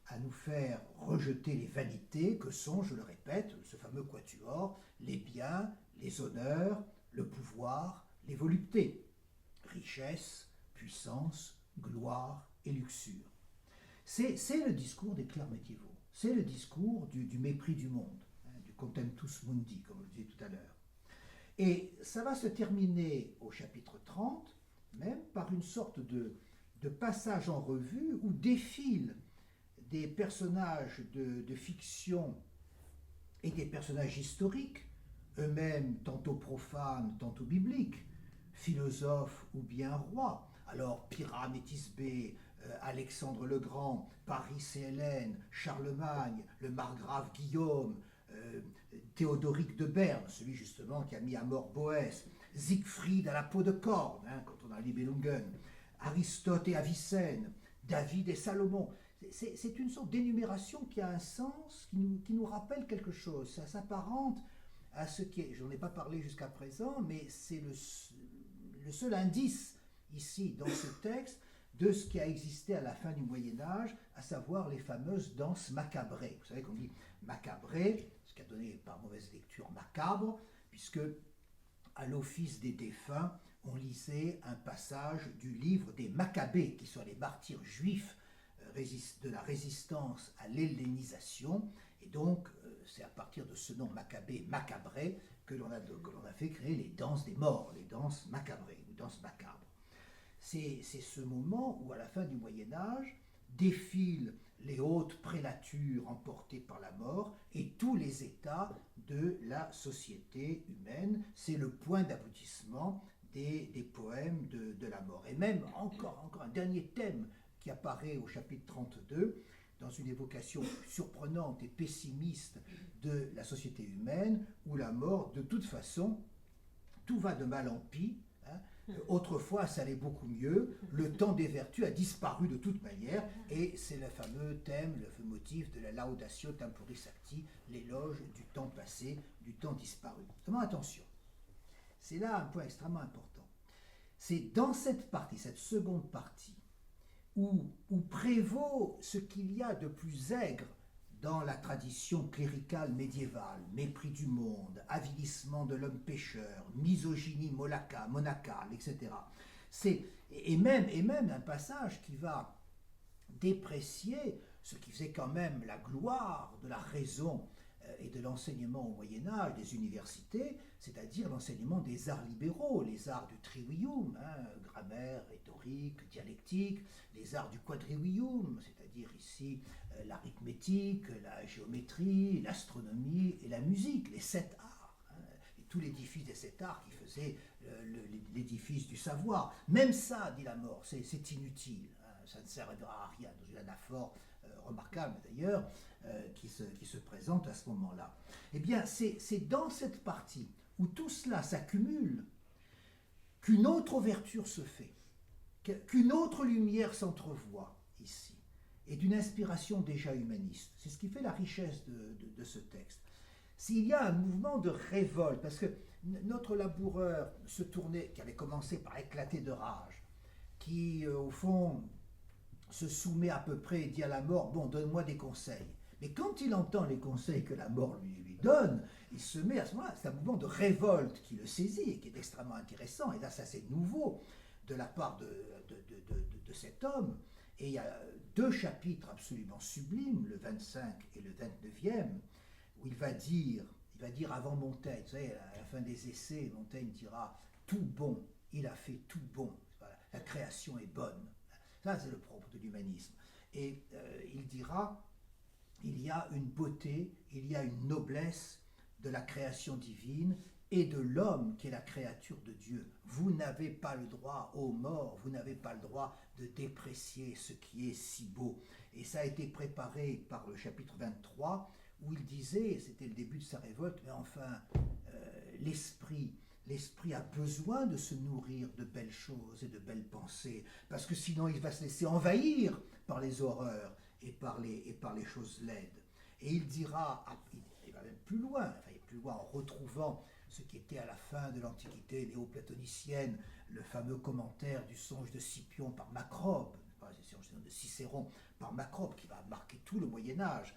à nous faire rejeter les vanités que sont, je le répète, ce fameux quatuor, les biens, les honneurs, le pouvoir, les voluptés, richesse, puissance, gloire et luxure. C'est le discours des clercs médiévaux. C'est le discours du mépris du monde, du contemptus mundi, comme je le disais tout à l'heure. Et ça va se terminer au chapitre 30, même par une sorte de passage en revue où défilent des personnages de fiction et des personnages historiques, eux-mêmes tantôt profanes, tantôt bibliques, philosophes ou bien rois. Alors Pyrrham et Thisbé, Alexandre le Grand, Paris et Hélène, Charlemagne, le margrave Guillaume, Théodoric de Berne, celui justement qui a mis à mort Boès, Siegfried à la peau de corne, quand on a Nibelungen, Aristote et Avicenne, David et Salomon. C'est une sorte d'énumération qui a un sens, qui nous rappelle quelque chose. Ça s'apparente à ce qui est, je n'en ai pas parlé jusqu'à présent, mais c'est le seul indice ici dans ce texte de ce qui a existé à la fin du Moyen-Âge, à savoir les fameuses danses macabrées. Vous savez qu'on dit macabré, ce qui a donné par mauvaise lecture macabre, puisque à l'office des défunts, on lisait un passage du livre des Maccabées, qui sont les martyrs juifs de la résistance à l'hellénisation, et donc c'est à partir de ce nom Maccabée, macabré, que l'on a fait créer les danses des morts, les danses macabrées, les danses macabres. C'est ce moment où, à la fin du Moyen-Âge, défilent les hautes prélatures emportées par la mort et tous les états de la société humaine. C'est le point d'aboutissement des poèmes de la mort. Et même encore un dernier thème qui apparaît au chapitre 32, dans une évocation surprenante et pessimiste de la société humaine, où la mort, de toute façon, tout va de mal en pis. Autrefois, ça allait beaucoup mieux. Le temps des vertus a disparu de toute manière. Et c'est le fameux thème, le fameux motif de la laudatio temporis acti, l'éloge du temps passé, du temps disparu. Seulement attention, c'est là un point extrêmement important. C'est dans cette partie, cette seconde partie, où prévaut ce qu'il y a de plus aigre dans la tradition cléricale médiévale, mépris du monde, avilissement de l'homme pécheur, misogynie monacale, etc. Et même un passage qui va déprécier ce qui faisait quand même la gloire de la raison et de l'enseignement au Moyen-Âge, des universités, c'est-à-dire l'enseignement des arts libéraux, les arts du trivium, grammaire, rhétorique, dialectique, les arts du quadrivium, c'est-à-dire ici l'arithmétique, la géométrie, l'astronomie et la musique, les 7 arts, et tout l'édifice des 7 arts qui faisait l'édifice du savoir. Même ça, dit la mort, c'est inutile, ça ne servira à rien, dans une anaphore remarquable d'ailleurs, qui se présente à ce moment-là. Eh bien, c'est dans cette partie où tout cela s'accumule qu'une autre ouverture se fait, qu'une autre lumière s'entrevoit ici, et d'une inspiration déjà humaniste. C'est ce qui fait la richesse de ce texte. S'il y a un mouvement de révolte, parce que notre laboureur se tournait, qui avait commencé par éclater de rage, qui au fond se soumet à peu près et dit à la mort, bon, donne-moi des conseils. Mais quand il entend les conseils que la mort lui donne, il se met à ce moment-là, c'est un mouvement de révolte qui le saisit et qui est extrêmement intéressant. Et là, ça c'est nouveau de la part de cet homme. Et il y a 2 chapitres absolument sublimes, le 25 et le 29e, où il va dire avant Montaigne, vous savez, à la fin des essais, Montaigne dira « tout bon, il a fait tout bon, la création est bonne ». Ça, c'est le propre de l'humanisme. Et il dira, il y a une beauté, il y a une noblesse de la création divine et de l'homme qui est la créature de Dieu. Vous n'avez pas le droit, ô mort, vous n'avez pas le droit de déprécier ce qui est si beau. Et ça a été préparé par le chapitre 23, où il disait, c'était le début de sa révolte, mais enfin, l'esprit a besoin de se nourrir de belles choses et de belles pensées, parce que sinon il va se laisser envahir par les horreurs et par les choses laides. Et il dira, il va même plus loin en retrouvant ce qui était à la fin de l'Antiquité néo-platonicienne, le fameux commentaire du songe de Scipion par Macrobe, de Cicéron par Macrobe, qui va marquer tout le Moyen-Âge.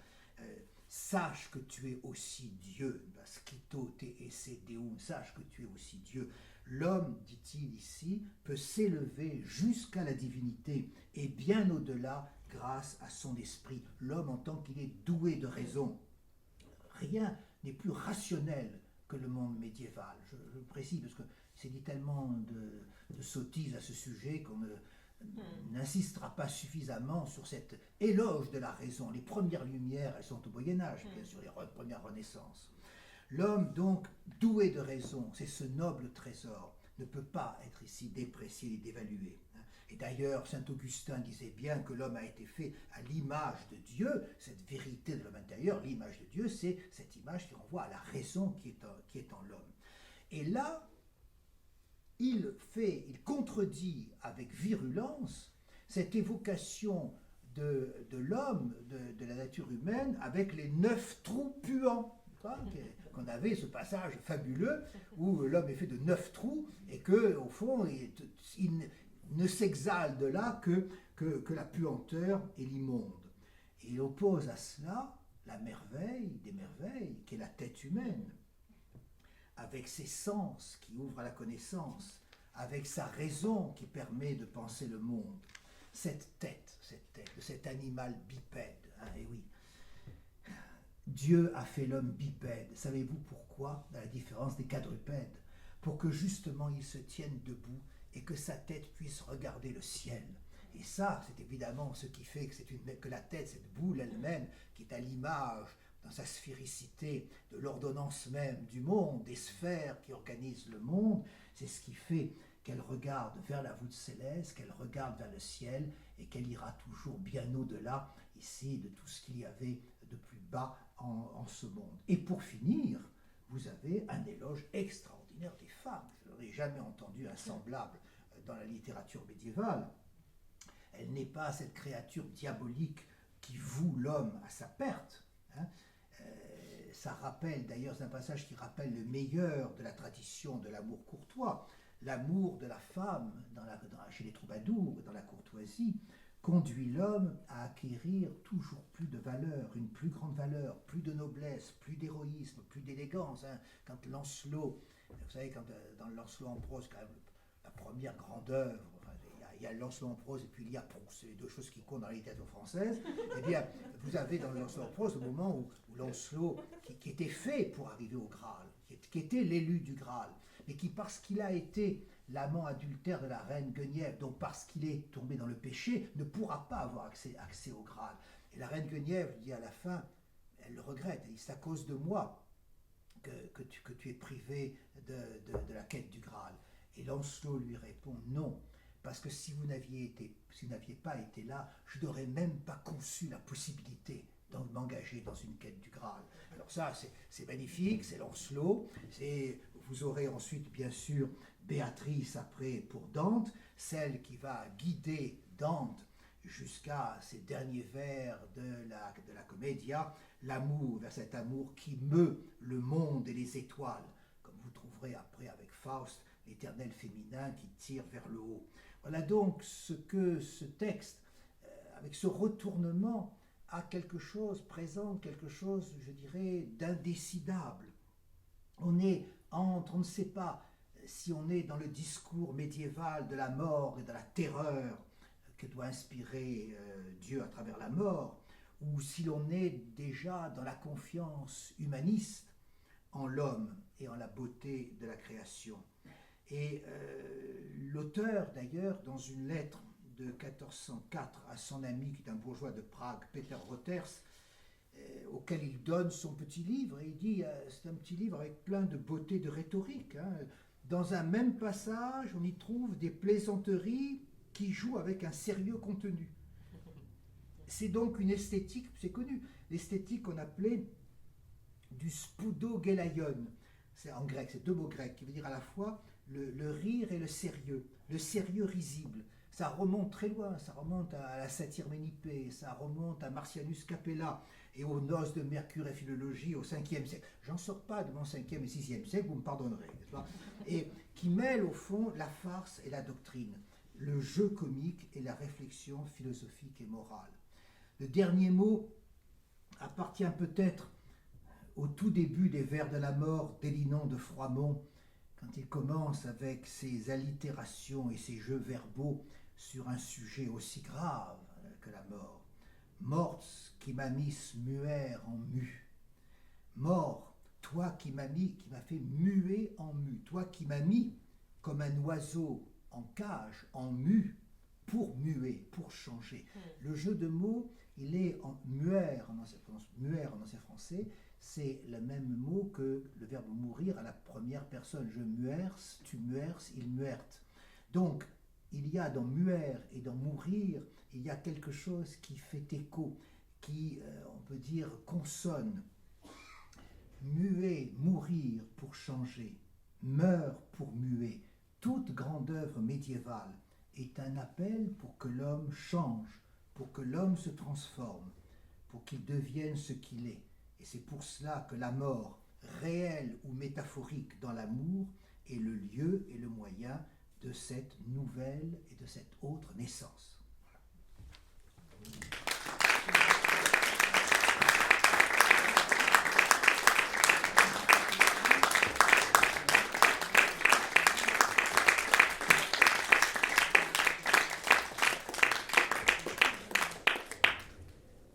Sache que tu es aussi Dieu, scito te esse deum, sache que tu es aussi Dieu. L'homme, dit-il ici, peut s'élever jusqu'à la divinité et bien au-delà grâce à son esprit. L'homme en tant qu'il est doué de raison. Rien n'est plus rationnel que le monde médiéval. Je le précise parce que c'est dit tellement de sottises à ce sujet qu'on n'insistera pas suffisamment sur cet éloge de la raison. Les premières lumières, elles sont au Moyen-Âge, bien sûr, les premières renaissances. L'homme, donc, doué de raison, c'est ce noble trésor, ne peut pas être ici déprécié et dévalué. Et d'ailleurs, saint Augustin disait bien que l'homme a été fait à l'image de Dieu, cette vérité de l'homme intérieur, l'image de Dieu, c'est cette image qui renvoie à la raison qui est en l'homme. Et là, il contredit avec virulence cette évocation de l'homme, de la nature humaine, avec les 9 trous puants. Qu'on avait ce passage fabuleux où l'homme est fait de 9 trous et que, au fond, il ne s'exhale de là que la puanteur et l'immonde. Et il oppose à cela la merveille des merveilles, qui est la tête humaine, avec ses sens qui ouvrent à la connaissance, avec sa raison qui permet de penser le monde. Cette tête de cet animal bipède, et oui. Dieu a fait l'homme bipède. Savez-vous pourquoi? À la différence des quadrupèdes. Pour que justement il se tienne debout et que sa tête puisse regarder le ciel. Et ça, c'est évidemment ce qui fait que la tête, cette boule elle-même, qui est à l'image, dans sa sphéricité, de l'ordonnance même du monde, des sphères qui organisent le monde, C'est ce qui fait qu'elle regarde vers la voûte céleste, qu'elle regarde vers le ciel et qu'elle ira toujours bien au-delà ici de tout ce qu'il y avait de plus bas en ce monde. Et pour finir, vous avez un éloge extraordinaire des femmes. Je n'aurais jamais entendu un semblable dans la littérature médiévale. Elle n'est pas cette créature diabolique qui voue l'homme à sa perte. Hein. Ça rappelle, d'ailleurs, c'est un passage qui rappelle le meilleur de la tradition de l'amour courtois. L'amour de la femme chez les troubadours, dans la courtoisie, conduit l'homme à acquérir toujours plus de valeur, une plus grande valeur, plus de noblesse, plus d'héroïsme, plus d'élégance. Hein. Quand Lancelot, vous savez, dans Lancelot en prose, quand même, la première grande œuvre, il y a Lancelot en prose et puis il y a Proust, c'est les deux choses qui comptent dans la littérature française. Eh bien, vous avez dans Lancelot en prose le moment où Lancelot, qui était fait pour arriver au Graal, qui était l'élu du Graal, mais qui, parce qu'il a été l'amant adultère de la reine Guenièvre, donc parce qu'il est tombé dans le péché, ne pourra pas avoir accès au Graal. Et la reine Guenièvre dit à la fin, elle le regrette, elle dit, c'est à cause de moi que tu es privé de la quête du Graal. Et Lancelot lui répond, non, parce que si vous n'aviez pas été là, je n'aurais même pas conçu la possibilité de m'engager dans une quête du Graal. Alors ça, c'est magnifique, c'est Lancelot, vous aurez ensuite, bien sûr, Béatrice après pour Dante, celle qui va guider Dante jusqu'à ces derniers vers de la Commedia, l'amour, vers cet amour qui meut le monde et les étoiles, comme vous trouverez après avec Faust, l'éternel féminin qui tire vers le haut. Voilà donc ce que ce texte, avec ce retournement, présente quelque chose, je dirais, d'indécidable. On ne sait pas si on est dans le discours médiéval de la mort et de la terreur que doit inspirer Dieu à travers la mort, ou si l'on est déjà dans la confiance humaniste en l'homme et en la beauté de la création. Et l'auteur, d'ailleurs, dans une lettre de 1404 à son ami, qui est un bourgeois de Prague, Peter Roters, auquel il donne son petit livre, et il dit, c'est un petit livre avec plein de beauté de rhétorique. Hein. Dans un même passage, on y trouve des plaisanteries qui jouent avec un sérieux contenu. C'est donc une esthétique, c'est connu, l'esthétique qu'on appelait du spoudogelaion. C'est en grec, c'est deux mots grecs, qui veut dire à la fois le rire et le sérieux risible. Ça remonte très loin, ça remonte à la satire Ménippée, ça remonte à Marcianus Capella et aux noces de Mercure et Philologie au 5e siècle. J'en sors pas de mon 5e et 6e siècle, vous me pardonnerez, n'est-ce pas ? Et qui mêle au fond la farce et la doctrine, le jeu comique et la réflexion philosophique et morale. Le dernier mot appartient peut-être au tout début des vers de la mort d'Élinon de Froimont, quand il commence avec ses allitérations et ses jeux verbaux sur un sujet aussi grave que la mort. Morts qui m'a mis muer en mu. Mort, toi qui m'as fait muer en mu. Toi qui m'as mis comme un oiseau en cage, en mu, pour muer, pour changer. Le jeu de mots, il est en muer en ancien français, c'est le même mot que le verbe mourir à la première personne. Je muers, tu muers, il muert. Donc, il y a dans muer et dans mourir, il y a quelque chose qui fait écho, qui, on peut dire, consonne. Muer, mourir pour changer, meurt pour muer. Toute grande œuvre médiévale est un appel pour que l'homme change, pour que l'homme se transforme, pour qu'il devienne ce qu'il est. Et c'est pour cela que la mort, réelle ou métaphorique dans l'amour, est le lieu et le moyen de cette nouvelle et de cette autre naissance.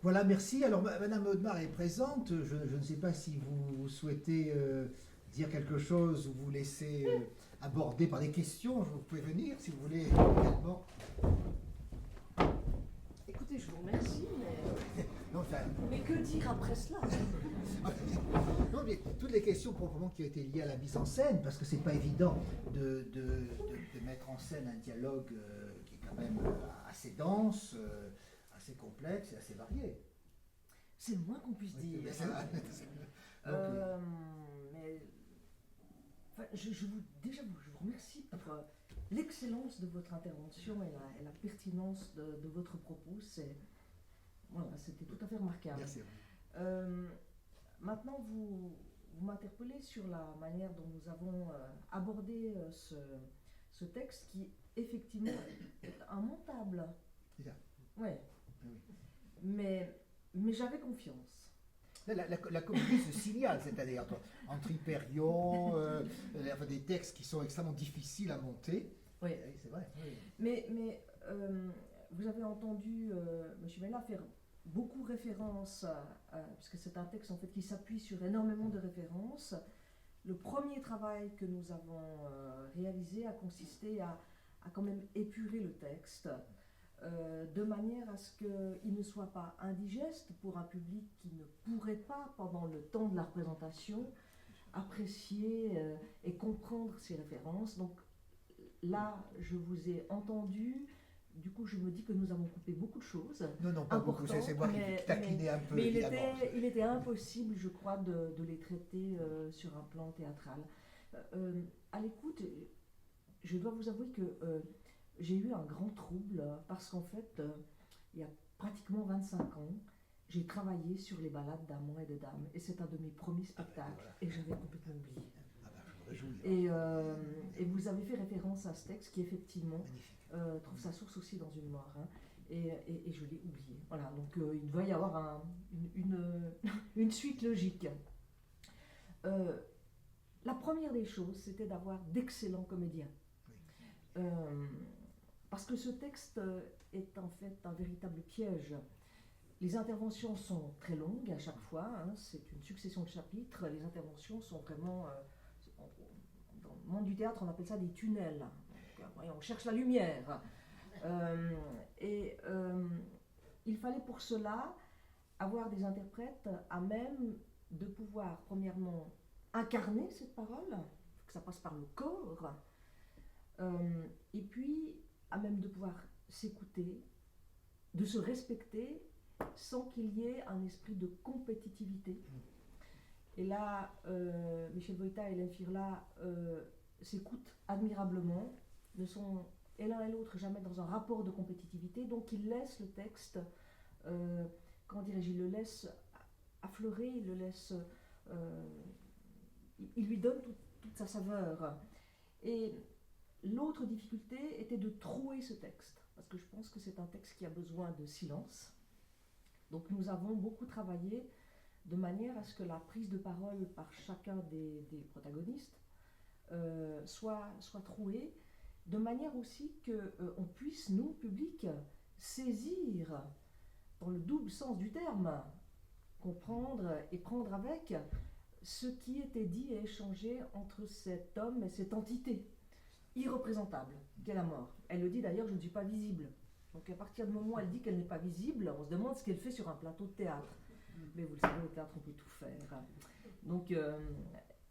Voilà, merci. Alors, Madame Audemars est présente. Je ne sais pas si vous souhaitez dire quelque chose ou vous laisser aborder par des questions. Vous pouvez venir si vous voulez également. Écoutez, je vous remercie, mais Non, ça- Mais que dire après cela? non, mais toutes les questions proprement qui ont été liées à la mise en scène, parce que c'est pas évident de mettre en scène un dialogue qui est quand même assez dense, assez complexe et assez varié. C'est le moins qu'on puisse Oui, dire. mais c'est vrai. Mais enfin, déjà, je vous remercie pour l'excellence de votre intervention et la pertinence de votre propos. Voilà, c'était tout à fait remarquable. Merci. Maintenant, vous m'interpellez sur la manière dont nous avons abordé ce texte qui, effectivement, est immontable. C'est ça. Ouais. Oui. Mais j'avais confiance. La comédie se signale, c'est-à-dire entre Hyperion, enfin, des textes qui sont extrêmement difficiles à monter. Oui. Oui, c'est vrai. Oui. Mais vous avez entendu M. Mella faire beaucoup référence, puisque c'est un texte en fait qui s'appuie sur énormément de références. Le premier travail que nous avons réalisé a consisté à quand même épurer le texte, de manière à ce qu'il ne soit pas indigeste pour un public qui ne pourrait pas, pendant le temps de la représentation, apprécier et comprendre ces références. Donc là, je vous ai entendu. Du coup, je me dis que nous avons coupé beaucoup de choses. Non, pas beaucoup, c'est moi qui taquinais un peu. Mais il était impossible, je crois, de les traiter sur un plan théâtral. À l'écoute, je dois vous avouer que j'ai eu un grand trouble parce qu'en fait, il y a pratiquement 25 ans, j'ai travaillé sur les ballades d'amants et de dames. Et c'est un de mes premiers spectacles. Voilà. Et j'avais complètement oublié. Je me réjouis. Et vous avez fait référence à ce texte qui, effectivement, Magnifique. trouve sa source aussi dans une mort. Hein, et je l'ai oublié. Voilà, donc il doit y avoir une suite logique. La première des choses, c'était d'avoir d'excellents comédiens. Oui. Parce que ce texte est en fait un véritable piège. Les interventions sont très longues à chaque fois, hein, c'est une succession de chapitres. Les interventions sont vraiment... dans le monde du théâtre, on appelle ça des tunnels. Donc, on cherche la lumière. Il fallait pour cela avoir des interprètes à même de pouvoir, premièrement, incarner cette parole, que ça passe par le corps, et puis à même de pouvoir s'écouter, de se respecter, sans qu'il y ait un esprit de compétitivité. Et là, Michel Voïta et Hélène Firla s'écoutent admirablement, ne sont et l'un et l'autre jamais dans un rapport de compétitivité, donc ils laissent le texte, comment dirais-je, ils le laissent affleurer, ils le laissent, ils lui donnent toute sa saveur. Et l'autre difficulté était de trouer ce texte, parce que je pense que c'est un texte qui a besoin de silence. Donc nous avons beaucoup travaillé de manière à ce que la prise de parole par chacun des protagonistes soit trouée, de manière aussi qu'on puisse, nous, public, saisir, dans le double sens du terme, comprendre et prendre avec ce qui était dit et échangé entre cet homme et cette entité irreprésentable qu'est la mort. Elle le dit d'ailleurs, je ne suis pas visible. Donc à partir du moment où elle dit qu'elle n'est pas visible, on se demande ce qu'elle fait sur un plateau de théâtre. Mais vous le savez, au théâtre, on peut tout faire. Donc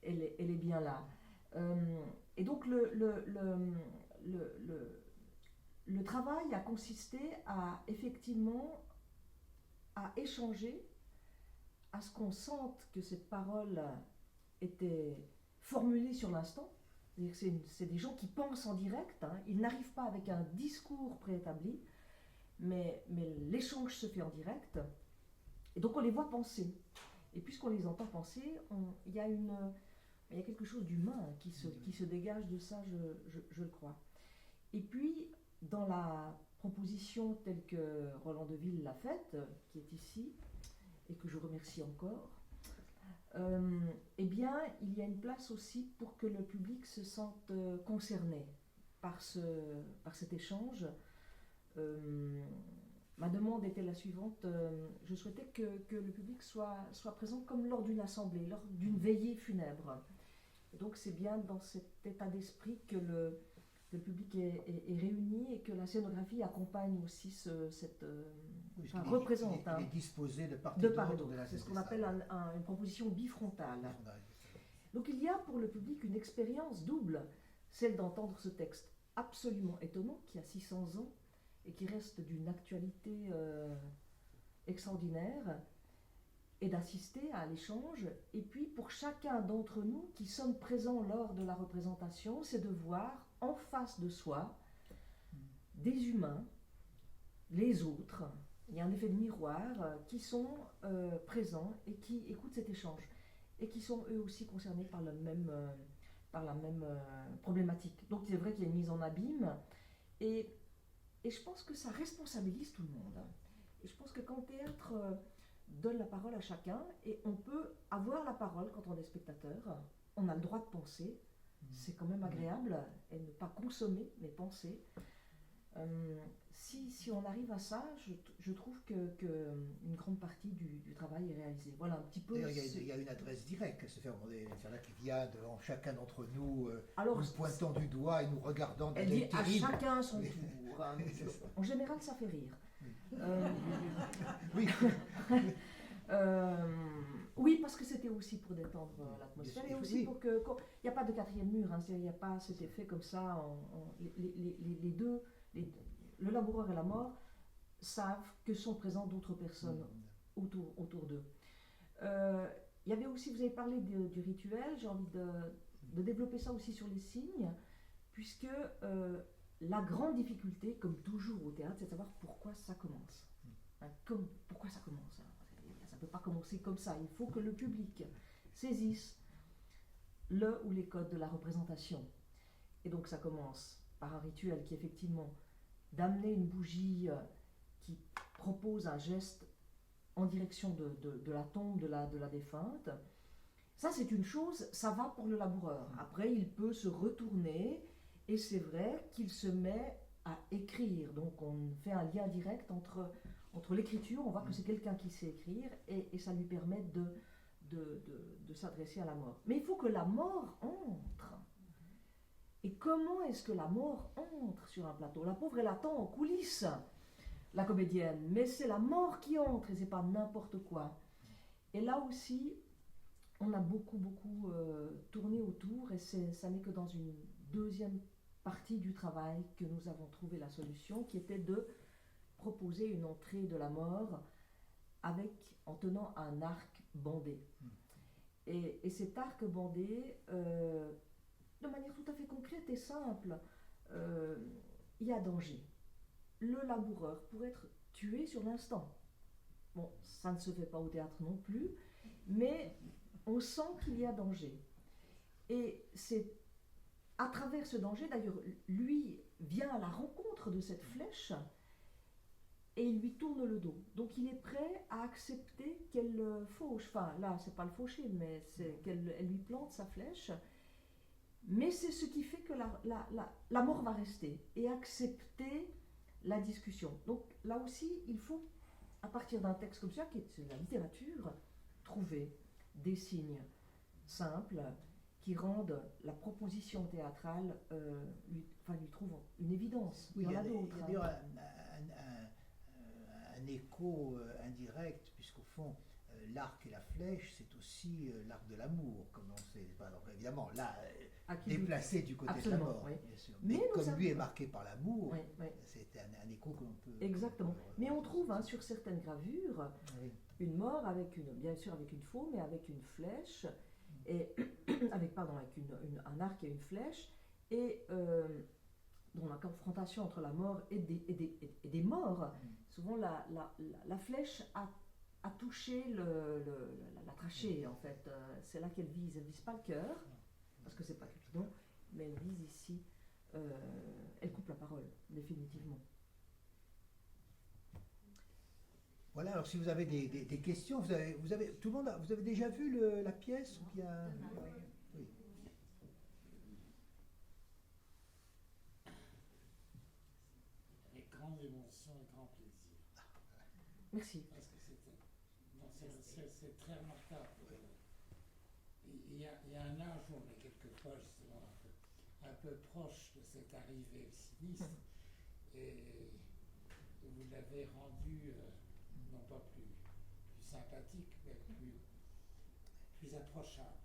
elle est bien là. Et donc le travail a consisté à effectivement à échanger, à ce qu'on sente que cette parole était formulée sur l'instant. C'est des gens qui pensent en direct, hein. Ils n'arrivent pas avec un discours préétabli, mais l'échange se fait en direct, et donc on les voit penser. Et puisqu'on les entend penser, il y a quelque chose d'humain qui se dégage de ça, je le crois. Et puis, dans la proposition telle que Roland Deville l'a faite, qui est ici, et que je remercie encore, eh bien, il y a une place aussi pour que le public se sente concerné par cet échange. Ma demande était la suivante, je souhaitais que le public soit présent comme lors d'une assemblée, lors d'une veillée funèbre. Et donc c'est bien dans cet état d'esprit que le public est réuni et que la scénographie accompagne aussi enfin, représente. Il est disposé de part de et part et d'autre de d'autre. la C'est ce qu'on scène appelle une proposition bifrontale. Donc il y a pour le public une expérience double, celle d'entendre ce texte absolument étonnant qui a 600 ans et qui reste d'une actualité extraordinaire, et d'assister à l'échange. Et puis pour chacun d'entre nous qui sommes présents lors de la représentation, c'est de voir en face de soi des humains, les autres, il y a un effet de miroir, qui sont présents et qui écoutent cet échange et qui sont eux aussi concernés par la même problématique. Donc c'est vrai qu'il y a une mise en abîme et je pense que ça responsabilise tout le monde. Et je pense que quand le théâtre donne la parole à chacun, et on peut avoir la parole quand on est spectateur, on a le droit de penser, c'est quand même agréable, et ne pas consommer, mais penser. Si on arrive à ça, je trouve qu'une grande partie du travail est réalisée. Voilà un petit peu. Il y a une adresse directe, c'est-à-dire qui vient devant chacun d'entre nous, nous pointant du doigt et nous regardant. Elle dit à chacun son tour. En général, ça fait rire. Oui. Oui, parce que c'était aussi pour détendre l'atmosphère et aussi pour que il n'y a pas de quatrième mur, hein, il n'y a pas cet effet comme ça. Les deux, le laboureur et la mort savent que sont présents d'autres personnes autour d'eux. Il y avait aussi, vous avez parlé du rituel, j'ai envie de développer ça aussi sur les signes, puisque la grande difficulté, comme toujours au théâtre, c'est de savoir pourquoi ça commence. Pourquoi ça commence. Ça ne peut pas commencer comme ça. Il faut que le public saisisse le ou les codes de la représentation. Et donc ça commence par un rituel qui est effectivement d'amener une bougie qui propose un geste en direction de la tombe de la défunte. Ça c'est une chose, ça va pour le laboureur. Après il peut se retourner et c'est vrai qu'il se met à écrire. Donc on fait un lien direct entre l'écriture, on voit que c'est quelqu'un qui sait écrire et ça lui permet de s'adresser à la mort. Mais il faut que la mort entre. Et comment est-ce que la mort entre sur un plateau? La pauvre, elle attend en coulisses, la comédienne, mais c'est la mort qui entre et c'est pas n'importe quoi. Et là aussi, on a beaucoup tourné autour et ça n'est que dans une deuxième partie du travail que nous avons trouvé la solution, qui était de proposer une entrée de la mort en tenant un arc bandé. Et cet arc bandé, de manière tout à fait concrète et simple, il y a danger. Le laboureur pourrait être tué sur l'instant. Bon, ça ne se fait pas au théâtre non plus, mais on sent qu'il y a danger. Et c'est à travers ce danger, d'ailleurs, lui vient à la rencontre de cette flèche et il lui tourne le dos. Donc il est prêt à accepter qu'elle fauche. Enfin, là, c'est pas le faucher, mais c'est qu'elle lui plante sa flèche. Mais c'est ce qui fait que la mort va rester et accepter la discussion. Donc là aussi, il faut, à partir d'un texte comme ça, qui est de la littérature, trouver des signes simples qui rendent la proposition théâtrale, lui trouve une évidence. Oui, il y en a d'autres. Il y a d'ailleurs un écho indirect, puisqu'au fond, l'arc et la flèche, c'est aussi l'arc de l'amour, comme on sait. Alors évidemment, là, déplacé du côté de la mort, oui. Bien sûr. Mais comme lui est marqué par l'amour, c'est un écho que l'on peut... Exactement. Mais on trouve sur certaines gravures une mort bien sûr avec une faux, mais avec une flèche, et avec un arc et une flèche, et dans la confrontation entre la mort et des morts, souvent la flèche a touché la trachée, en fait. C'est là qu'elle vise. Elle ne vise pas le cœur, parce que c'est pas Cupidon, mais elle vise ici. Elle coupe la parole, définitivement. Voilà, alors si vous avez des questions, vous avez déjà vu la pièce ou bien... Oui. Avec grande émotion et grand plaisir. Merci. Parce que c'est très remarquable. Il y a un âge où on est quelquefois justement un peu proche de cette arrivée au sinistre, et vous l'avez rendu plus approchable,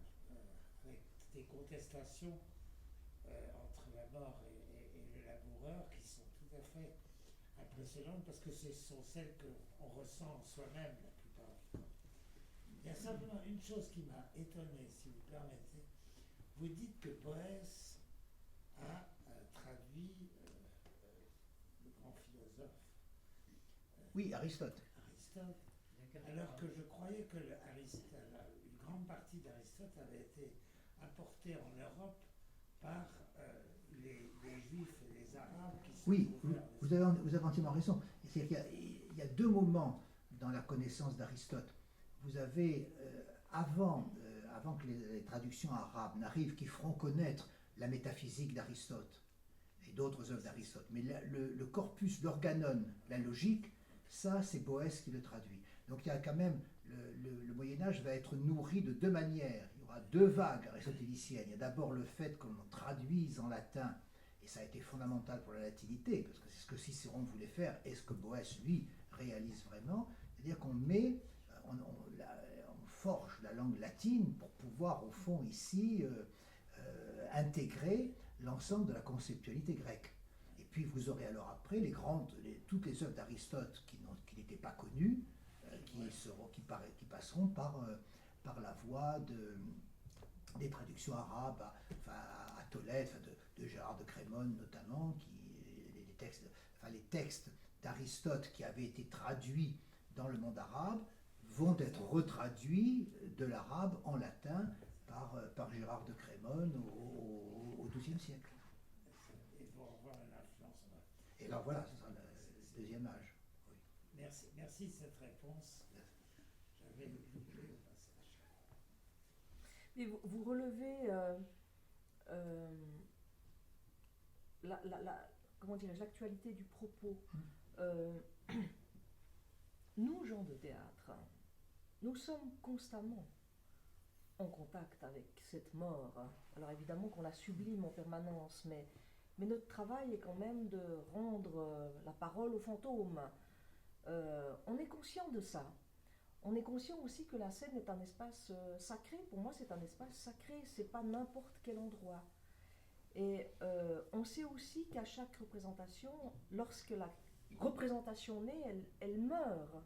avec des contestations entre la mort et le laboureur qui sont tout à fait impressionnantes parce que ce sont celles qu'on ressent en soi-même la plupart du temps. Il y a simplement une chose qui m'a étonné, si vous permettez. Vous dites que Boès a traduit le grand philosophe Oui, Aristote. Aristote, alors que je croyais que une grande partie d'Aristote avait été apportée en Europe par les Juifs et les Arabes qui sont Oui, ouverts. vous avez entièrement raison. C'est-à-dire qu'il y a deux moments dans la connaissance d'Aristote. Vous avez, avant que les traductions arabes n'arrivent, qui feront connaître la métaphysique d'Aristote et d'autres œuvres d'Aristote. Mais le corpus, l'organon, la logique, ça, c'est Boès qui le traduit. Donc il y a quand même, le Moyen-Âge va être nourri de deux manières. Il y aura deux vagues aristotéliciennes. Il y a d'abord le fait qu'on traduise en latin, et ça a été fondamental pour la latinité, parce que c'est ce que Cicéron voulait faire, et ce que Boès, lui, réalise vraiment. C'est-à-dire qu'on met, on forge la langue latine pour pouvoir, au fond, ici, intégrer l'ensemble de la conceptualité grecque. Et puis vous aurez alors après toutes les œuvres d'Aristote qui n'étaient pas connues, qui passeront par la voie des traductions arabes, à Tolède, de Gérard de Crémone notamment, les textes d'Aristote qui avaient été traduits dans le monde arabe vont être retraduits de l'arabe en latin par Gérard de Crémone au XIIe siècle. Et vont avoir une influence. Et alors voilà, ce sera le deuxième âge. Oui. Merci de cette réponse. J'avais oublié le passage. Et vous relevez comment dirais-je, l'actualité du propos. Nous, gens de théâtre, nous sommes constamment en contact avec cette mort. Alors évidemment qu'on la sublime en permanence, mais notre travail est quand même de rendre la parole aux fantômes. On est conscient de ça. On est conscient aussi que la scène est un espace sacré. Pour moi, c'est un espace sacré, c'est pas n'importe quel endroit. Et on sait aussi qu'à chaque représentation, lorsque la représentation naît, elle meurt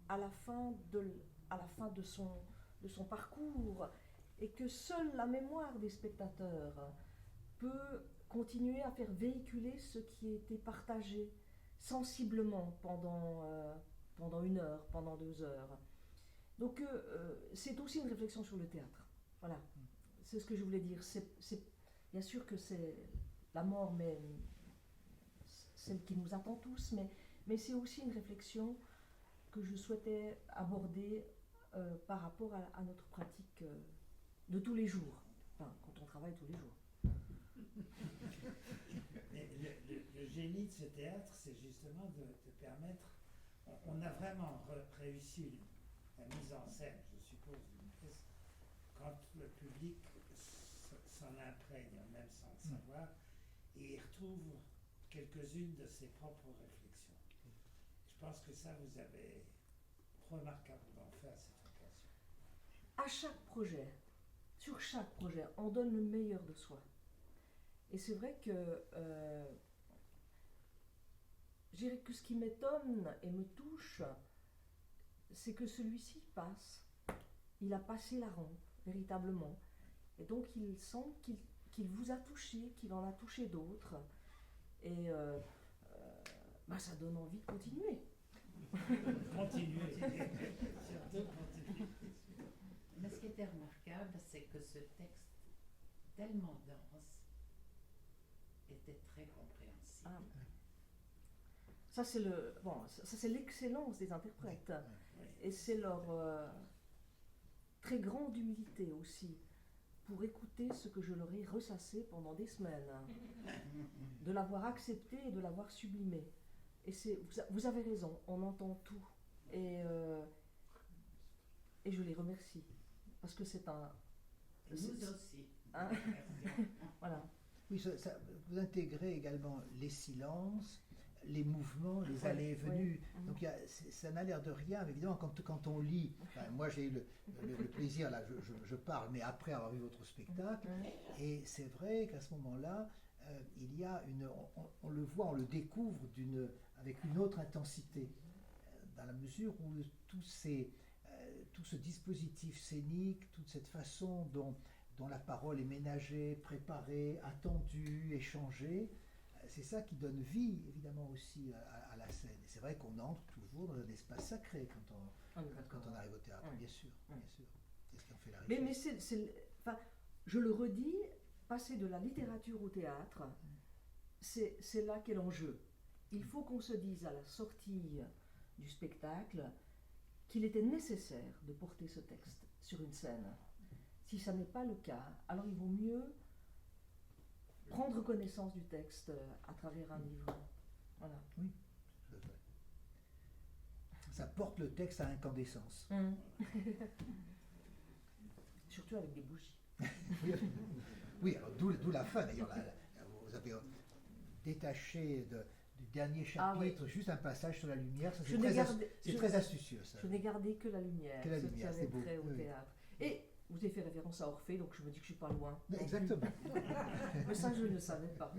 à la fin de son parcours, et que seule la mémoire des spectateurs peut continuer à faire véhiculer ce qui a été partagé sensiblement pendant 1 heure, pendant 2 heures. Donc c'est aussi une réflexion sur le théâtre. Voilà, c'est ce que je voulais dire. Bien sûr que c'est la mort, mais celle qui nous attend tous, mais c'est aussi une réflexion que je souhaitais aborder par rapport à notre pratique de tous les jours, enfin, quand on travaille tous les jours. Le génie de ce théâtre, c'est justement de permettre. On a vraiment réussi la mise en scène, je suppose, d'une pièce, quand le public s'en imprègne, même sans le savoir, et il retrouve quelques-unes de ses propres réflexions. Je pense que ça, vous avez remarquablement fait à cette occasion. À chaque projet, sur chaque projet, on donne le meilleur de soi. Et c'est vrai que je dirais que ce qui m'étonne et me touche, c'est que celui-ci passe. Il a passé la rampe, véritablement. Et donc il semble qu'il vous a touché, qu'il en a touché d'autres. Et ça donne envie de continuer. Continuer. Surtout continuer. Mais ce qui était remarquable, c'est que ce texte, tellement dense, était très compréhensible. Ah. Ça c'est l'excellence des interprètes, et c'est leur très grande humilité aussi pour écouter ce que je leur ai ressassé pendant des semaines, de l'avoir accepté et de l'avoir sublimé. Et vous avez raison, on entend tout, et je les remercie parce que c'est un. Nous aussi. Hein. Voilà. Oui, vous intégrez également les silences, les mouvements, les Ouais, allées et venues. ouais. Donc ça n'a l'air de rien, mais évidemment, quand on lit, enfin, moi j'ai eu le plaisir, là je parle, mais après avoir vu votre spectacle, et c'est vrai qu'à ce moment-là, il y a on le voit, on le découvre avec une autre intensité, dans la mesure où tout ce dispositif scénique, toute cette façon dont la parole est ménagée, préparée, attendue, échangée, c'est ça qui donne vie, évidemment, aussi à la scène. Et c'est vrai qu'on entre toujours dans un espace sacré quand on arrive au théâtre, Ouais. bien sûr, bien sûr. C'est ce qui en fait la Mais richesse. enfin, je le redis, passer de la littérature au théâtre, c'est là qu'est l'enjeu. Il faut qu'on se dise à la sortie du spectacle qu'il était nécessaire de porter ce texte sur une scène. Si ça n'est pas le cas, alors il vaut mieux prendre connaissance du texte à travers un livre. Voilà. Oui, tout à fait. Ça porte le texte à incandescence. Surtout avec des bougies. Oui, alors d'où la fin d'ailleurs. Vous avez détaché du dernier chapitre juste un passage sur la lumière. Ça, c'est très astucieux. Ça. Je n'ai gardé que la lumière, Que la ce lumière, qui c'est beau. avait trait au Oui. théâtre. Et vous avez fait référence à Orphée, donc je me dis que je ne suis pas loin. Exactement. Mais ça, je ne le savais pas.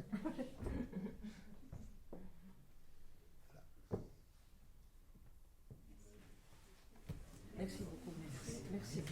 Merci beaucoup. Merci.